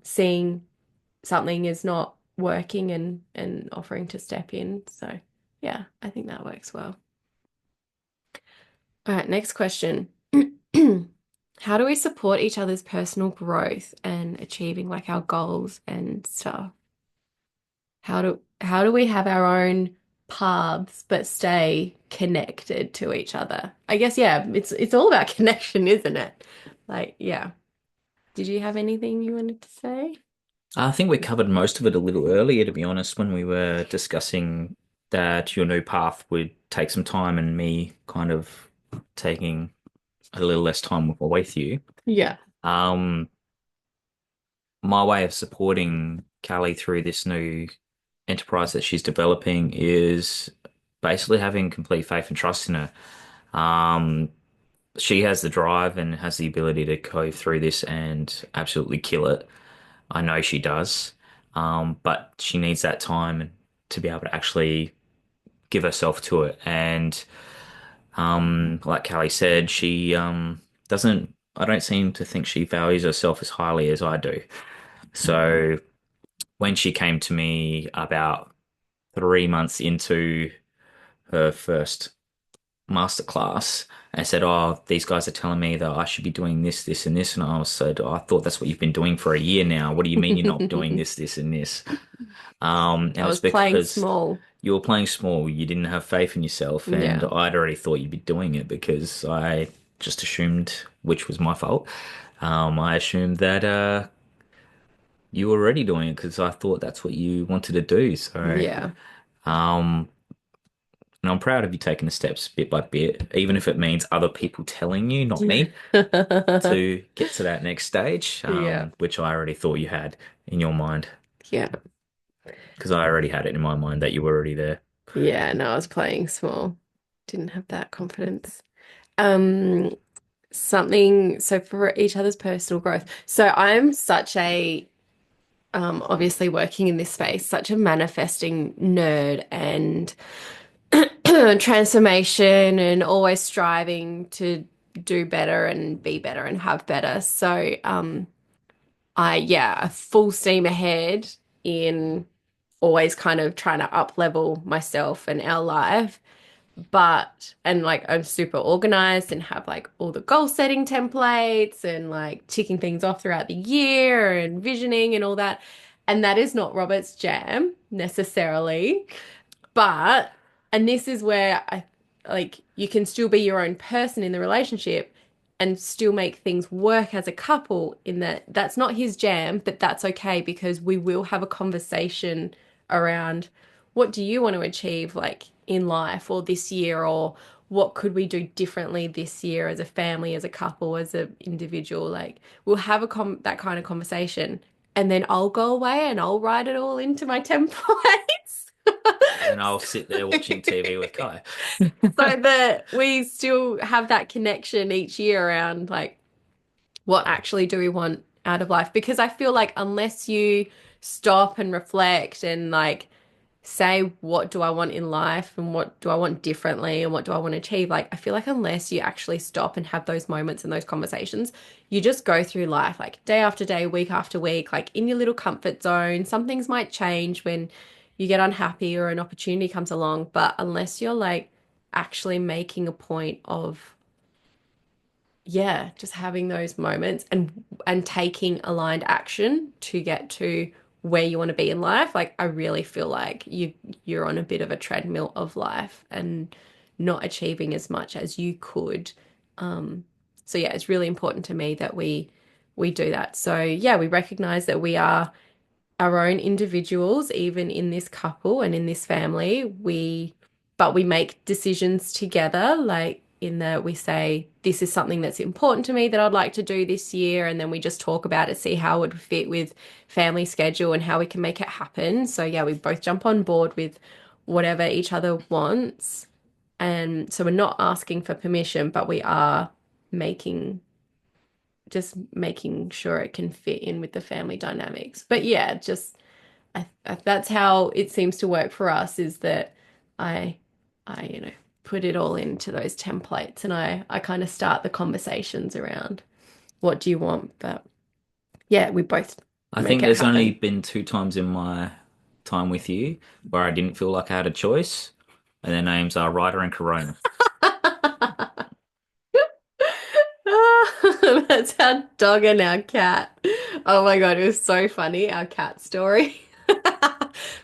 seeing something is not working and offering to step in. So yeah, I think that works well. All right, next question. How do we support each other's personal growth and achieving like our goals and stuff? How do we have our own paths but stay connected to each other? I guess yeah, it's all about connection, isn't it? Like, yeah. Did you have anything you wanted to say? I think we covered most of it a little earlier, to be honest, when we were discussing that your new path would take some time and me kind of taking a little less time with you. Yeah. Um, my way of supporting Callie through this new enterprise that she's developing is basically having complete faith and trust in her. Um, she has the drive and has the ability to go through this and absolutely kill it. I know she does. But she needs that time to be able to actually give herself to it. And like Callie said, she doesn't, I don't seem to think she values herself as highly as I do. So when she came to me about 3 months into her first masterclass and said, "Oh, these guys are telling me that I should be doing this, this, and this," and I said, "Oh, I thought that's what you've been doing for a year now. What do you mean you're not doing I this, this, and this?" And it's was playing because small. you were playing small, you didn't have faith in yourself, and Yeah. I'd already thought you'd be doing it because I just assumed, which was my fault. I assumed that you were already doing it because I thought that's what you wanted to do. So, Yeah. um, and I'm proud of you taking the steps bit by bit, even if it means other people telling you, not me, to get to that next stage, Yeah. which I already thought you had in your mind Yeah. because I already had it in my mind that you were already there. Yeah. No, I was playing small. Didn't have that confidence. Um, so for each other's personal growth. So I'm such a obviously working in this space, such a manifesting nerd and transformation and always striving to do better and be better and have better. So yeah, full steam ahead in always kind of trying to up level myself and our life. And like I'm super organized and have like all the goal setting templates and like ticking things off throughout the year and visioning and all that. And that is not Robert's jam necessarily. But, and this is where I like you can still be your own person in the relationship and still make things work as a couple in that that's not his jam, but that's okay because we will have a conversation around what do you want to achieve like in life or this year or what could we do differently this year as a family, as a couple, as an individual. Like we'll have that kind of conversation and then I'll go away and I'll write it all into my templates. And then I'll sit there watching TV with Kai. So that we still have that connection each year around like what actually do we want out of life? Because I feel like unless you stop and reflect and like say what do I want in life and what do I want differently and what do I want to achieve, like I feel like unless you actually stop and have those moments and those conversations, you just go through life like day after day, week after week, like in your little comfort zone. Some things might change when you get unhappy or an opportunity comes along, but unless you're like actually making a point of yeah, just having those moments and taking aligned action to get to where you want to be in life. Like I really feel like you're on a bit of a treadmill of life and not achieving as much as you could. Um, so yeah, it's really important to me that we do that. So yeah, we recognize that we are our own individuals, even in this couple and in this family. We but we make decisions together, like in that we say, this is something that's important to me that I'd like to do this year. And then we just talk about it, see how it would fit with family schedule and how we can make it happen. So, yeah, we both jump on board with whatever each other wants. And so we're not asking for permission, but we are making making sure it can fit in with the family dynamics. But yeah, just that's how it seems to work for us is that I I put it all into those templates and I kind of start the conversations around what do you want? But yeah, we both I make think it there's only happen. been two times in my time with you where I didn't feel like I had a choice, and their names are Ryder and Corona. That's our dog and our cat. Oh my God, it was so funny, our cat story.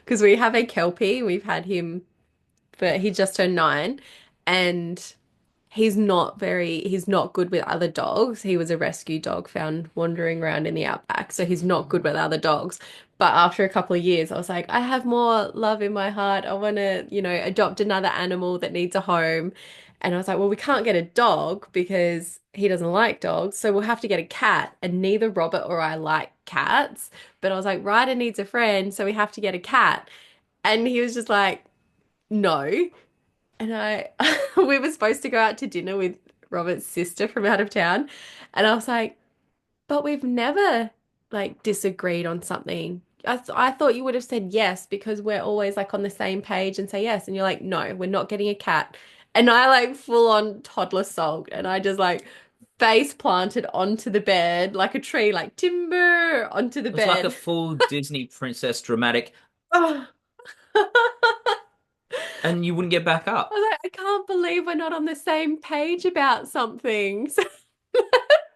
Because we have a Kelpie, we've had him but he just turned 9 and he's not good with other dogs. He was a rescue dog found wandering around in the outback, so he's not good with other dogs. But after a couple of years, I was like, I have more love in my heart. I want to, adopt another animal that needs a home. And I was like, well, we can't get a dog because he doesn't like dogs. So we'll have to get a cat. And neither Robert or I like cats. But I was like, Ryder needs a friend, so we have to get a cat. And he was just like, no. And we were supposed to go out to dinner with Robert's sister from out of town. And I was like, but we've never like disagreed on something. I thought you would have said yes because we're always like on the same page and say yes. And you're like, no, we're not getting a cat. And I like full on toddler sulked and I just like face planted onto the bed like a tree, like timber onto the It was like a bed. full Disney princess dramatic, Oh. and you wouldn't get back I up. was like, I can't believe we're not on the same page about something. So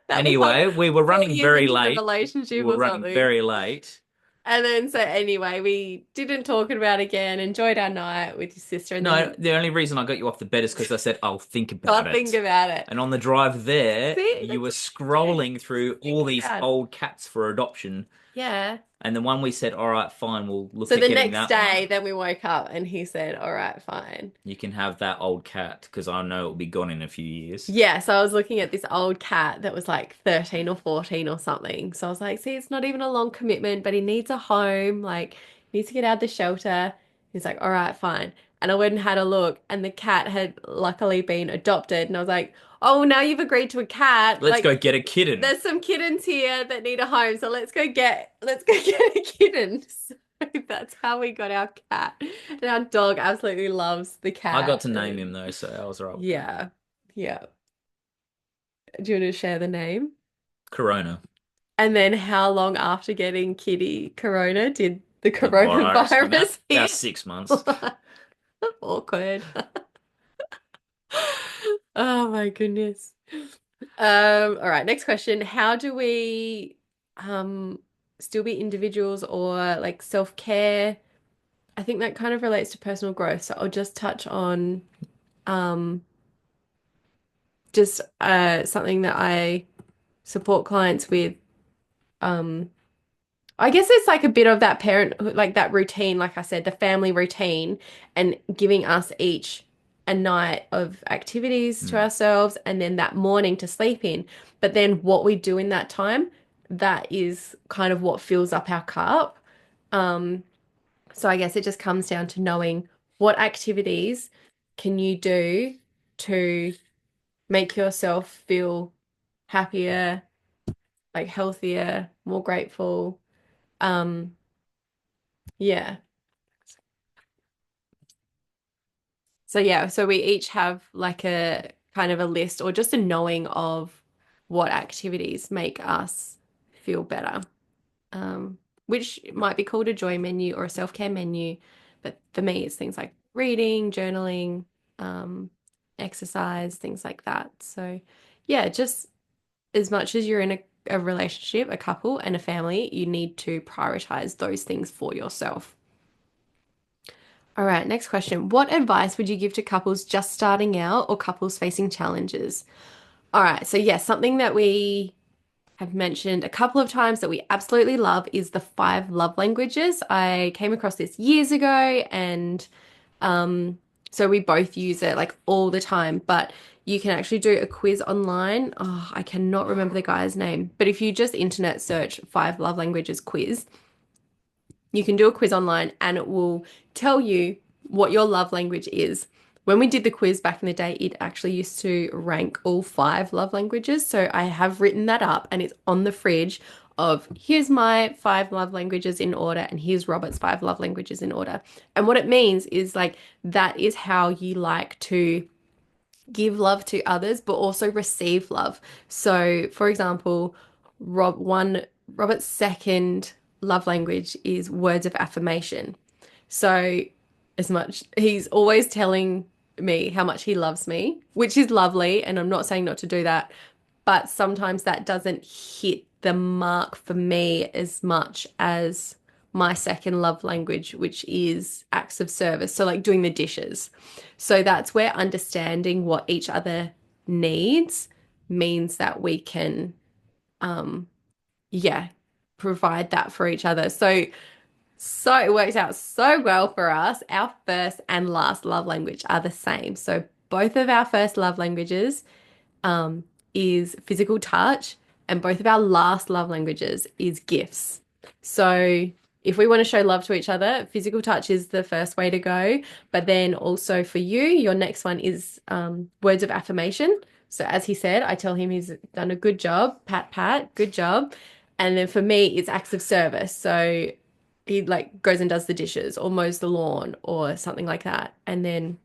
that was like Anyway, we were 4 running years very into the late. We relationship were or running something. very late. And then so anyway, we didn't talk about it again, enjoyed our night with your sister, and No, then the only reason I got you off the bed is because I said, I'll think about God think it. about it. And on the drive there, See, you that's were what I said. scrolling through Think all these about it. old cats for adoption. Yeah. And the one we said, all right, fine, we'll look So at the getting next that one. day, then we woke up and he said, all right, fine. You can have that old cat because I know it'll be gone in a few years. Yeah, so I was looking at this old cat that was like 13 or 14 or something. So I was like, see, it's not even a long commitment, but he needs a home. Like, he needs to get out of the shelter. He's like, all right, fine. And I went and had a look, and the cat had luckily been adopted. And I was like, oh, now you've agreed to a cat. Let's Like, go get a kitten. there's some kittens here that need a home. So let's go get a kitten. So that's how we got our cat. And our dog absolutely loves the I got cat. to name him And though, so I was right with that. yeah. Yeah. Do you want to share the name? Corona. And then how long after getting Kitty Corona did the The virus come out coronavirus about hit? 6 months. Awkward. Oh my goodness. All right, next question. How do we um still be individuals or like self-care? I think that kind of relates to personal growth. So I'll just touch on um just something that I support clients with. Um I guess it's like a bit of that like that routine, like I said, the family routine, and giving us each a night of activities to Hmm. ourselves and then that morning to sleep in. But then what we do in that time, that is kind of what fills up our cup. Um, so I guess it just comes down to knowing what activities can you do to make yourself feel happier, like healthier, more grateful. Um, yeah. So yeah, so we each have like a kind of a list or just a knowing of what activities make us feel better. Which might be called a joy menu or a self-care menu, but for me it's things like reading, journaling, um, exercise, things like that. So yeah, just as much as you're in a relationship, a couple and a family, you need to prioritize those things for yourself. All right, next question. What advice would you give to couples just starting out or couples facing challenges? All right, so yes, something that we have mentioned a couple of times that we absolutely love is the 5 love languages. I came across this years ago and So we both use it like all the time, but you can actually do a quiz online. Oh, I cannot remember the guy's name, but if you just internet search 5 love languages quiz, you can do a quiz online and it will tell you what your love language is. When we did the quiz back in the day, it actually used to rank all 5 love languages. So I have written that up and it's on the fridge of here's my 5 love languages in order and here's Robert's 5 love languages in order. And what it means is like that is how you like to give love to others, but also receive love. So, for example, Robert's second love language is words of affirmation. So, as much he's always telling me how much he loves me, which is lovely, and I'm not saying not to do that, but sometimes that doesn't hit the mark for me as much as my second love language, which is acts of service. So, like doing the dishes. So, that's where understanding what each other needs means that we can, um, yeah, provide that for each other. So it works out so well for us. Our first and last love language are the same. So, both of our first love languages um, is physical touch, and both of our last love languages is gifts. So if we want to show love to each other, physical touch is the first way to go. But then also for you, your next one is words of affirmation. So as he said, I tell him he's done a good job, pat, pat, good job. And then for me, it's acts of service. So he like goes and does the dishes or mows the lawn or something like that. And then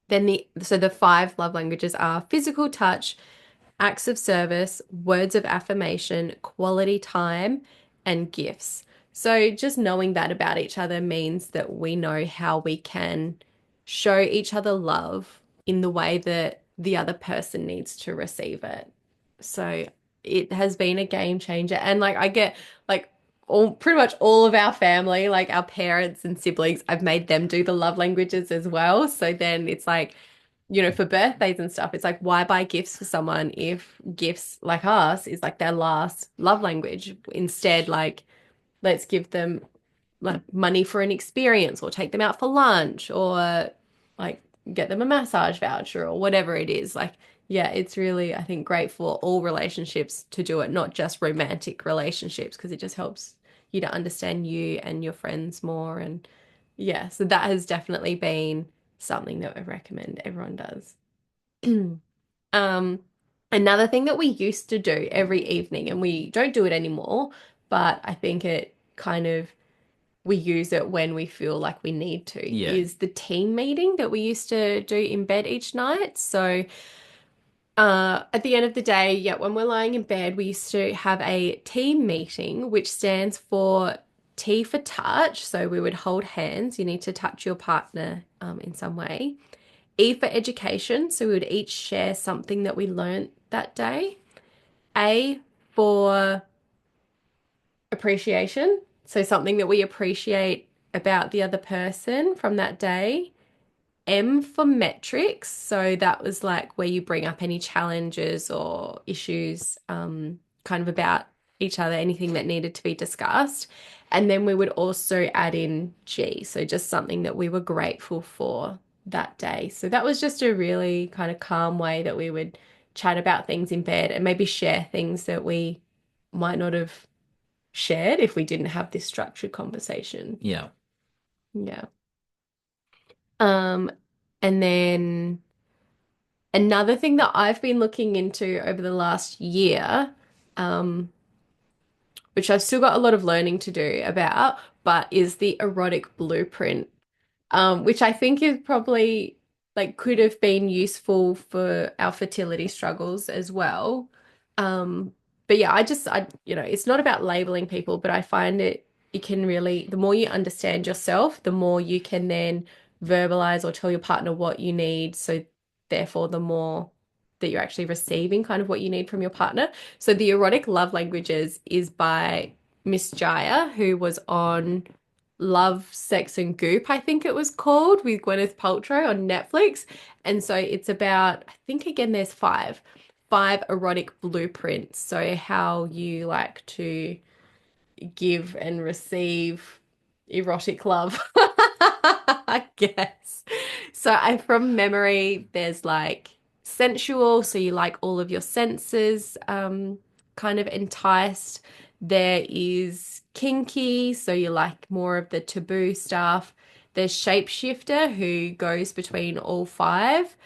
the 5 love languages are physical touch, acts of service, words of affirmation, quality time, and gifts. So, just knowing that about each other means that we know how we can show each other love in the way that the other person needs to receive it. So, it has been a game changer. And like, I get like, all pretty much all of our family, like our parents and siblings, I've made them do the love languages as well. So then it's like, for birthdays and stuff, it's like, why buy gifts for someone if gifts like us is like their last love language? Instead, like, let's give them like money for an experience or take them out for lunch or like get them a massage voucher or whatever it is. Like, yeah, it's really, I think, great for all relationships to do it, not just romantic relationships, because it just helps you to understand you and your friends more. And yeah, so that has definitely been something that I recommend everyone does. Um, Another thing that we used to do every evening, and we don't do it anymore, but I think it kind of we use it when we feel like we need to, Yeah. is the team meeting that we used to do in bed each night. So, at the end of the day, yeah, when we're lying in bed, we used to have a team meeting, which stands for T for touch. So we would hold hands. You need to touch your partner in some way. E for education. So we would each share something that we learned that day. A for appreciation. So something that we appreciate about the other person from that day. M for metrics. So that was like where you bring up any challenges or issues, kind of about each other, anything that needed to be discussed. And then we would also add in G. So just something that we were grateful for that day. So that was just a really kind of calm way that we would chat about things in bed and maybe share things that we might not have shared if we didn't have this structured conversation. Yeah. Yeah. Um, and then another thing that I've been looking into over the last year, um, which I've still got a lot of learning to do about, but is the erotic blueprint, which I think is probably like could have been useful for our fertility struggles as well. Um, but yeah, it's not about labeling people, but I find it can really, the more you understand yourself, the more you can then verbalize or tell your partner what you need. So therefore, the more that you're actually receiving kind of what you need from your partner. So the erotic love languages is by Miss Jaya, who was on Love, Sex and Goop, I think it was called, with Gwyneth Paltrow on Netflix. And so it's about, I think again, there's five erotic blueprints. So how you like to give and receive erotic love, I guess. So from memory, there's like sensual, so you like all of your senses kind of enticed. There is kinky, so you like more of the taboo stuff. There's shapeshifter who goes between all five.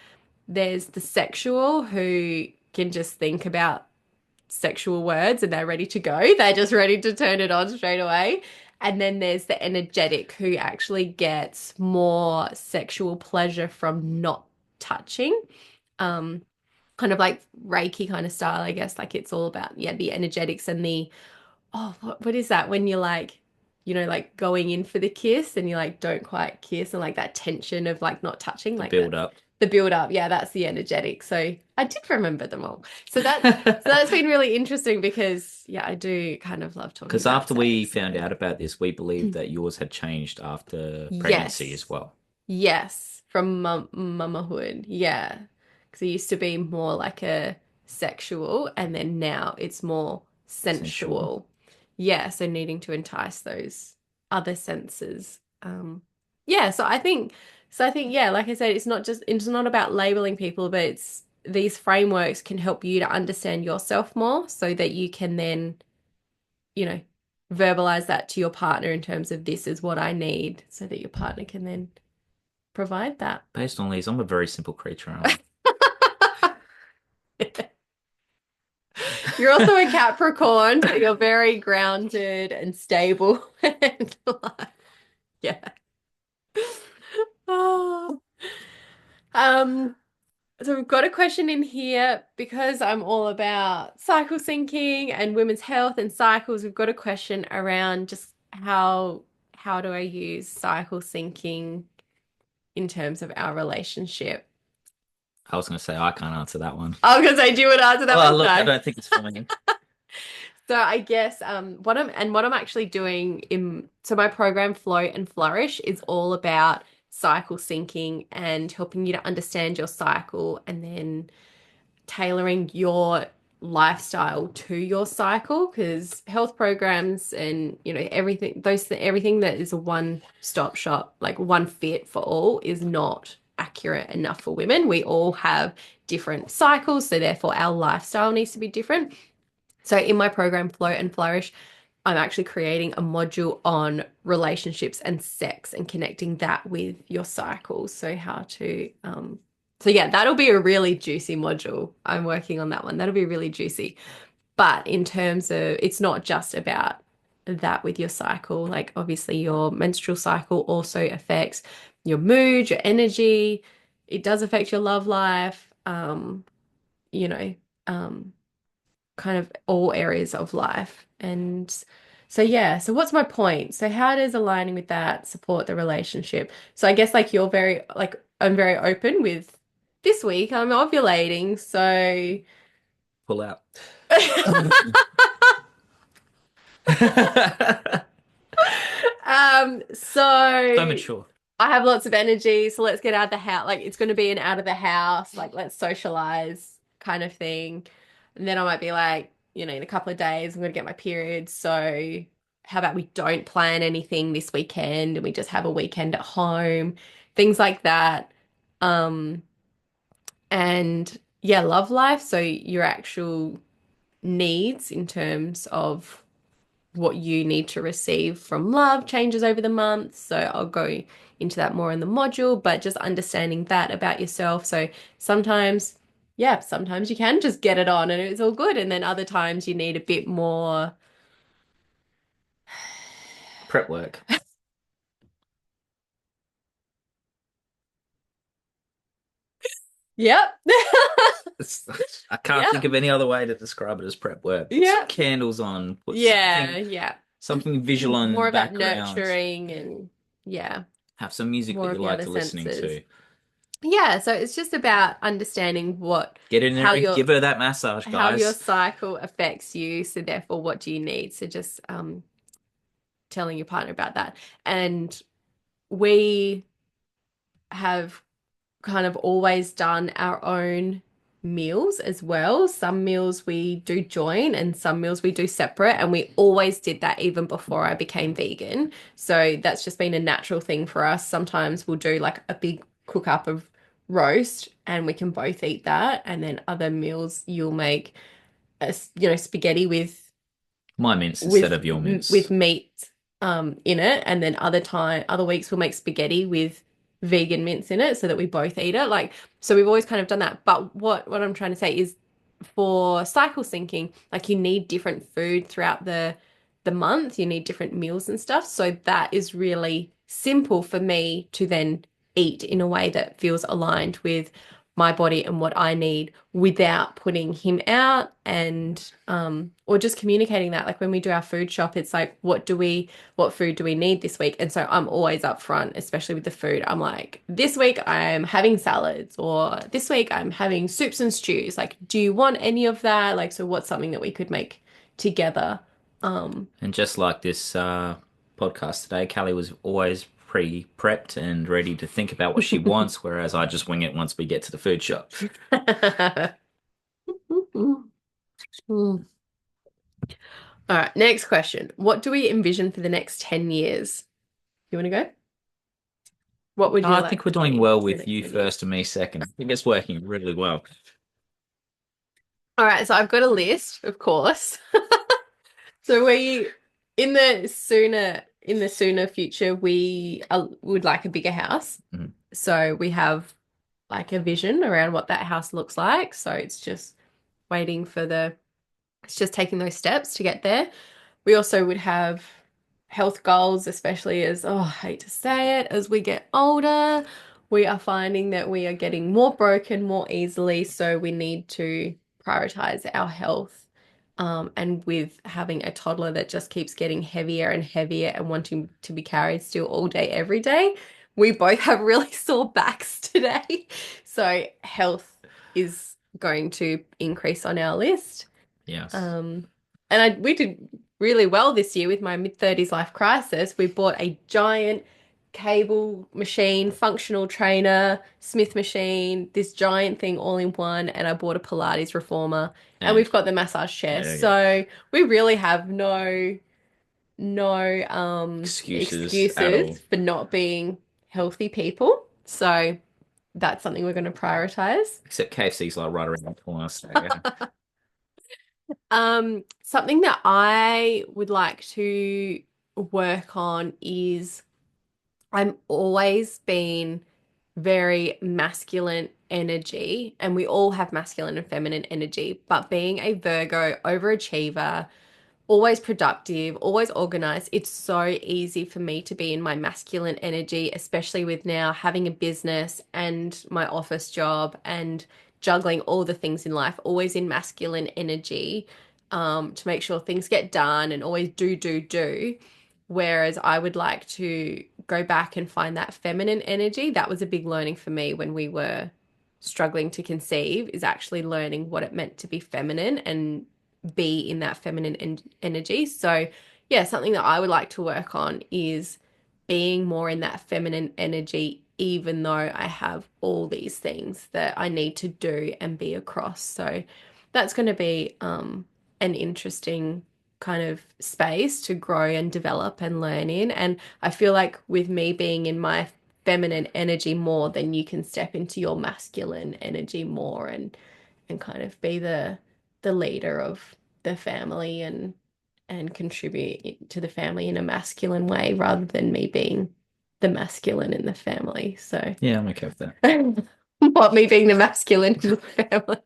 There's the sexual who can just think about sexual words and they're ready to go. They're just ready to turn it on straight away. And then there's the energetic who actually gets more sexual pleasure from not touching. Um, Kind of like Reiki kind of style, I guess. Like it's all about, yeah, the energetics and the, oh, what is that when you're like, like going in for the kiss and you like don't quite kiss and like that tension of like not touching, The like that. build up. The build up, yeah, that's the energetic. So I did remember them all. So that's been really interesting because yeah, I do kind of love talking Because about after we sex. found So out about this, we believed that yours had changed after pregnancy as yes. well. Yes, from mamahood. Yeah. Because it used to be more like a sexual and then now it's more Sensual. sensual. Yeah, so needing to entice those other senses. Yeah, so I think yeah, like I said, it's not about labeling people, but it's these frameworks can help you to understand yourself more so that you can then, you know, verbalize that to your partner in terms of this is what I need so that your partner can then provide that. Based on these, I'm a very simple creature, aren't You're also a I? Capricorn, so you're very grounded and stable. And like, yeah. Oh. Um, so we've got a question in here because I'm all about cycle syncing and women's health and cycles. We've got a question around just how do I use cycle syncing in terms of our relationship? I was going to say I can't answer that one. I was gonna say, do you want to answer that Well, one? look, I No. don't think it's for me. So I guess what I'm actually doing in so my program Float and Flourish is all about cycle syncing and helping you to understand your cycle and then tailoring your lifestyle to your cycle because health programs and everything that is a one-stop shop, like one fit for all, is not accurate enough for women. We all have different cycles, so therefore our lifestyle needs to be different. So in my program, Float and Flourish, I'm actually creating a module on relationships and sex and connecting that with your cycles. So so yeah, that'll be a really juicy module. I'm working on that one. That'll be really juicy. But in terms of, it's not just about that with your cycle. Like obviously your menstrual cycle also affects your mood, your energy. It does affect your love life. You know, um, kind of all areas of life. And so, yeah, so what's my point? So, how does aligning with that support the relationship? So, I guess like I'm very open with this week, I'm ovulating. So, Pull out. So so mature. I have lots of energy, so let's get out of the house. Like it's going to be an out of the house, like let's socialize kind of thing. And then I might be like, in a couple of days, I'm going to get my period. So how about we don't plan anything this weekend and we just have a weekend at home, things like that. Um, and yeah, love life. So your actual needs in terms of what you need to receive from love changes over the month. So I'll go into that more in the module, but just understanding that about yourself. So sometimes, yeah, sometimes you can just get it on and it's all good. And then other times you need a bit more. Prep work. Yep. It's, I can't think Yep. of any other way to describe it as prep work. Put some Yep. candles on, put Yeah. Yeah. something visual in the More about background, nurturing and yeah, have some music that more you of the like other to listening senses. to. Yeah. So it's just about understanding Get in how there and your give her that massage, how your guys. cycle affects you. So therefore, what do you need? So just telling your partner about that. And we have kind of always done our own meals as well. Some meals we do join and some meals we do separate. And we always did that even before I became vegan. So that's just been a natural thing for us. Sometimes we'll do like a big cook up of roast and we can both eat that. And then other meals you'll make, spaghetti My mince instead with of your with mince. meat in it, and then other weeks we'll make spaghetti with vegan mince in it so that we both eat it. Like, so we've always kind of done that. But what I'm trying to say is for cycle syncing, like you need different food throughout the month, you need different meals and stuff. So that is really simple for me to then eat in a way that feels aligned with my body and what I need without putting him out and or just communicating that. Like when we do our food shop, it's like what food do we need this week? And so I'm always upfront, especially with the food. I'm like, this week I'm having salads, or this week I'm having soups and stews. Like, do you want any of that? Like, so what's something that we could make together? Um And just like this podcast today, Callie was always pre-prepped and ready to think about what she wants, whereas I just wing it once we get to the food shop. All right, next question. What do we envision for the next 10 years? You want to go? What would you I like think we're to doing be well in the with next you 10 years? first and me second. I think it's working really well. All right, so I've got a list, of course. So we in the sooner future, we would like a bigger house. Mhm. So we have like a vision around what that house looks like. So waiting for the it's just taking those steps to get there. We also would have health goals, especially as, oh, I hate to say it, as we get older, we are finding that we are getting more broken more easily. So we need to prioritize our health. And with having a toddler that just keeps getting heavier and heavier and wanting to be carried still all day, every day, we both have really sore backs today. So health is going to increase on our list. Yes. Um, and we did really well this year with my mid-30s life crisis. We bought a giant cable machine, functional trainer, Smith machine, this giant thing all in one, and I bought a Pilates reformer, and And we've got the massage chair. there you go. So we really have no Excuses at excuses all. for not being healthy people. So that's something we're going to prioritize. Except KFC's like right around the corner. So yeah. Something that I would like to work on is I'm always been very masculine energy, and we all have masculine and feminine energy, but being a Virgo overachiever, always productive, always organized. It's so easy for me to be in my masculine energy, especially with now having a business and my office job and juggling all the things in life, always in masculine energy, to make sure things get done and always do, do, do. Whereas I would like to go back and find that feminine energy. That was a big learning for me when we were struggling to conceive, is actually learning what it meant to be feminine and be in that feminine energy. So, yeah, something that I would like to work on is being more in that feminine energy, even though I have all these things that I need to do and be across. So, that's going to be an interesting kind of space to grow and develop and learn in. And I feel like with me being in my feminine energy more, then you can step into your masculine energy more and kind of be the leader of the family and contribute to the family in a masculine way rather than me being the masculine in the family. So, Yeah, I'm okay with that. what, me being the masculine in the family?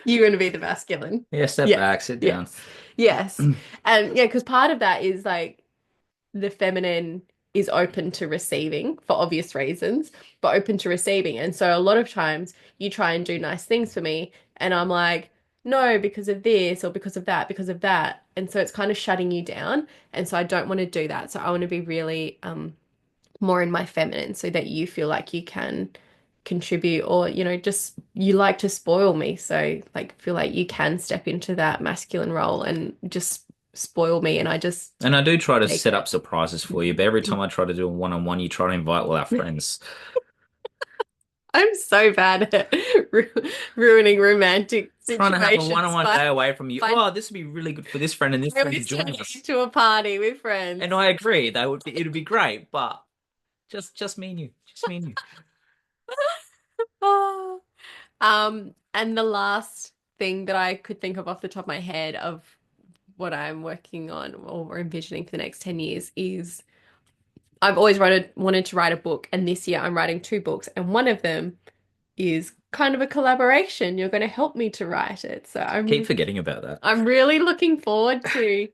You're going to be the masculine. Yeah, step Yes, back, sit down. yes, yes. And yeah, because part of that is like the feminine is open to receiving for obvious reasons, but open to receiving. And so a lot of times you try and do nice things for me, and I'm like, no, because of this or because of that, because of that. And so it's kind of shutting you down. And so I don't want to do that. So I want to be really more in my feminine so that you feel like you can contribute, or just you like to spoil me, so like feel like you can step into that masculine role and just spoil me, and I just And I do try to take set up it. surprises for you, but every time I try to do a one-on-one, you try to invite all our friends. I'm so bad at ruining romantic Trying to have a situations one-on-one by day away from you. by Oh, this would be really good for this friend and this friend to always join turning us. into a party with friends. And I agree, it would be great, but Just me and you. Just me and you. Oh. And the last thing that I could think of off the top of my head of what I'm working on or envisioning for the next 10 years is I've always wanted to write a book, and this year I'm writing two books, and one of them is kind of a collaboration. You're going to help me to write it. So Keep forgetting about that. I'm really looking forward to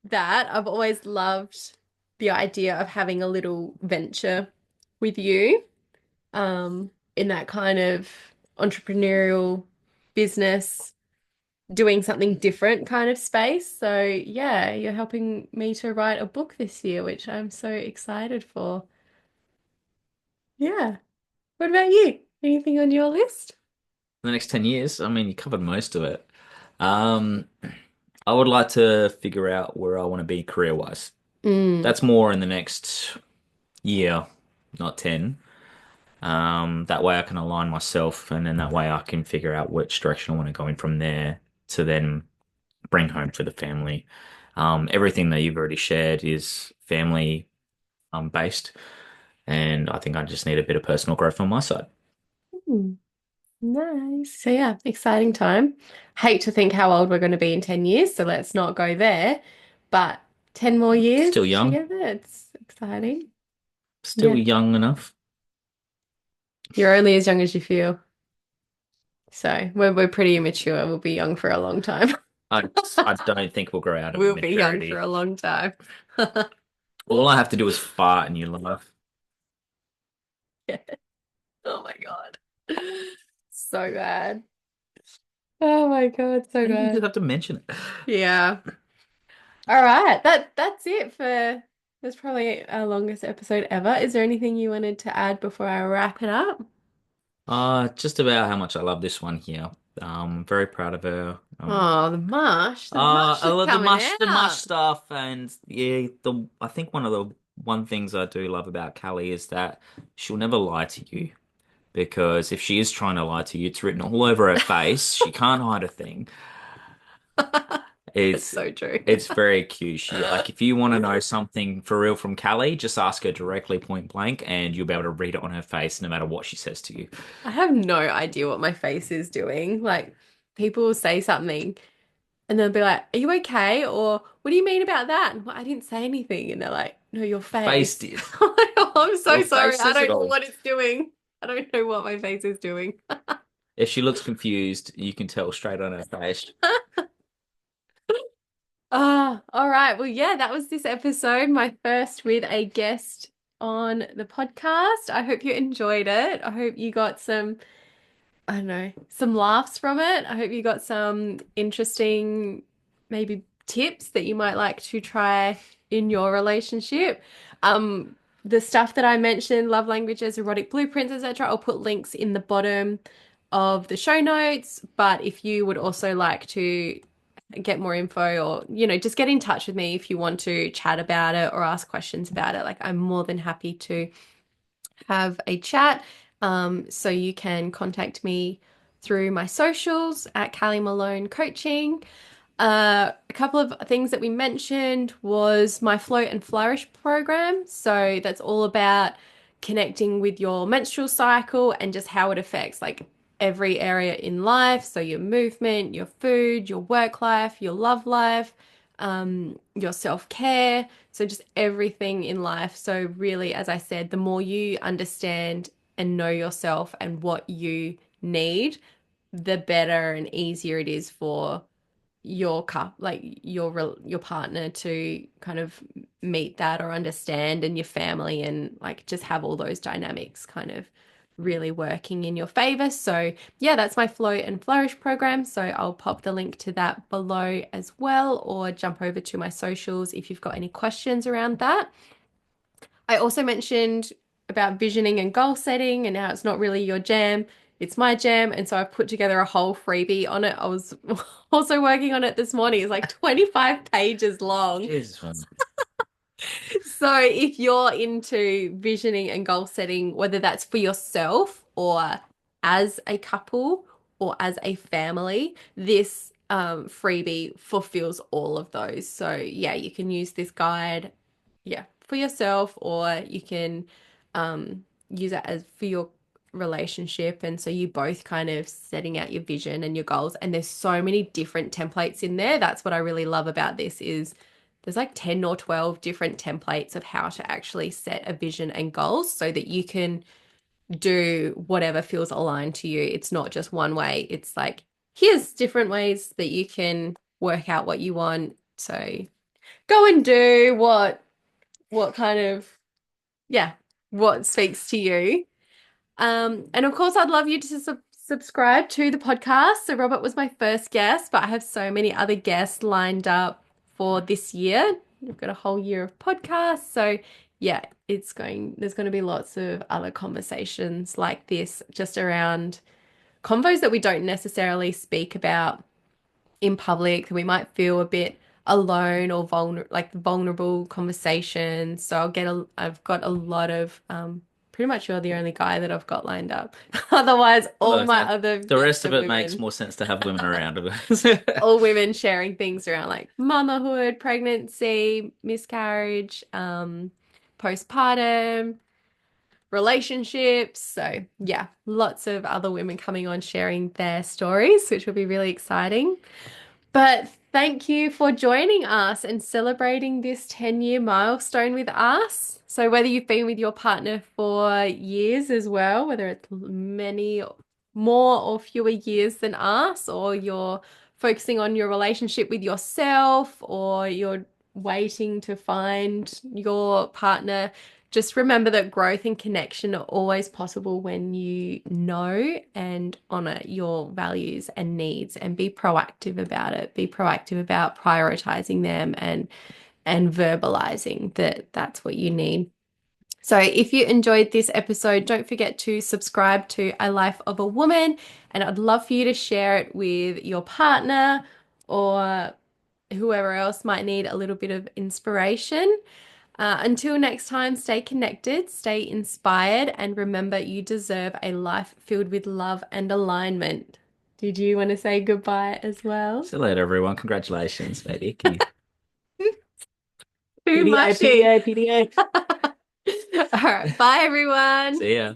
that. I've always loved the idea of having a little venture with you, in that kind of entrepreneurial business, doing something different kind of space. So yeah, you're helping me to write a book this year, which I'm so excited for. Yeah. What about you? Anything on your list? The next 10 years, I mean, you covered most of it. Um, I would like to figure out where I want to be career-wise. Mm. That's more in the next year, not 10. That way I can align myself, and then that way I can figure out which direction I want to go in from there to then bring home for the family. Everything that you've already shared is family based, and I think I just need a bit of personal growth on my side. Hmm. Nice. So yeah, exciting time. Hate to think how old we're going to be in 10 years, so let's not go there. But 10 more Still years young, together, it's exciting. still Yeah. young enough. You're only as young as you feel. So we're pretty immature. We'll be young for a long time. I don't think we'll grow out of We'll be young for maturity. a long time. All I have to do is fart and you laugh. Yeah. Oh my God. So bad. Oh my God, so You just bad. have to mention it. Yeah. All right. That's it for that's probably our longest episode ever. Is there anything you wanted to add before I wrap it up? Just about how much I love this one here. Very proud of her. Oh, the mush is coming The mush out. stuff, and yeah, the I think one of the one things I do love about Callie is that she'll never lie to you, because if she is trying to lie to you, it's written all over her face. She can't hide a thing. It's It's so true. it's very cute. Like, if you want to know something for real from Callie, just ask her directly, point blank, and you'll be able to read it on her face, no matter what she says to you. I have no idea what my face is doing. Like, people will say something and they'll be like, "Are you okay?" Or "What do you mean about that?" And, "Well, I didn't say anything." And they're like, "No, your Your face face." did. I'm like, "Oh, I'm Your so sorry. face I says it don't know all. what it's doing. I don't know what my face is doing." If she looks confused, you can tell straight on her face. Ah, all right. Well, yeah, that was this episode, my first with a guest on the podcast. I hope you enjoyed it. I hope you got some, I don't know, some laughs from it. I hope you got some interesting, maybe tips that you might like to try in your relationship. The stuff that I mentioned, love languages, erotic blueprints, etc., I'll put links in the bottom of the show notes. But if you would also like to get more info, or, just get in touch with me if you want to chat about it or ask questions about it, like, I'm more than happy to have a chat. So you can contact me through my socials at Callie Malone Coaching. A couple of things that we mentioned was my Float and Flourish program. So that's all about connecting with your menstrual cycle and just how it affects like every area in life. So your movement, your food, your work life, your love life, your self-care. So just everything in life. So really, as I said, the more you understand and know yourself and what you need, the better and easier it is for your partner to kind of meet that or understand, and your family, and like just have all those dynamics kind of really working in your favor. So yeah, that's my Flow and Flourish program. So I'll pop the link to that below as well, or jump over to my socials if you've got any questions around that. I also mentioned about visioning and goal setting and how it's not really your jam, it's my jam. And so I've put together a whole freebie on it. I was also working on it this morning. It's like 25 pages long. Jesus, man. So if you're into visioning and goal setting, whether that's for yourself or as a couple or as a family, this freebie fulfills all of those. So yeah, you can use this guide, yeah, for yourself, or you can use it as for your relationship. And so you both kind of setting out your vision and your goals. And there's so many different templates in there. That's what I really love about this is there's like 10 or 12 different templates of how to actually set a vision and goals so that you can do whatever feels aligned to you. It's not just one way. It's like, here's different ways that you can work out what you want. So go and do what kind of, yeah, what speaks to you. And of course, I'd love you to subscribe to the podcast. So Robert was my first guest, but I have so many other guests lined up for this year. We've got a whole year of podcasts. So yeah, there's going to be lots of other conversations like this just around convos that we don't necessarily speak about in public. We might feel a bit alone or vulnerable conversations. So I've got a lot of pretty much you're the only guy that I've got lined up. Otherwise, all Look, my other the rest guests of are it makes women. more sense to have women around. All women sharing things around like motherhood, pregnancy, miscarriage, postpartum, relationships. So, yeah, lots of other women coming on sharing their stories, which will be really exciting. But thank you for joining us and celebrating this 10-year milestone with us. So, whether you've been with your partner for years as well, whether it's many more or fewer years than us, or you're focusing on your relationship with yourself, or you're waiting to find your partner, just remember that growth and connection are always possible when you know and honor your values and needs and be proactive about it. Be proactive about prioritizing them and verbalizing that that's what you need. So if you enjoyed this episode, don't forget to subscribe to A Life of a Woman, and I'd love for you to share it with your partner or whoever else might need a little bit of inspiration. Until next time, stay connected, stay inspired, and remember you deserve a life filled with love and alignment. Did you want to say goodbye as well? See you later, everyone. Congratulations, baby. Can you Too PDA, mushy. PDA, PDA? All right, bye everyone. See ya.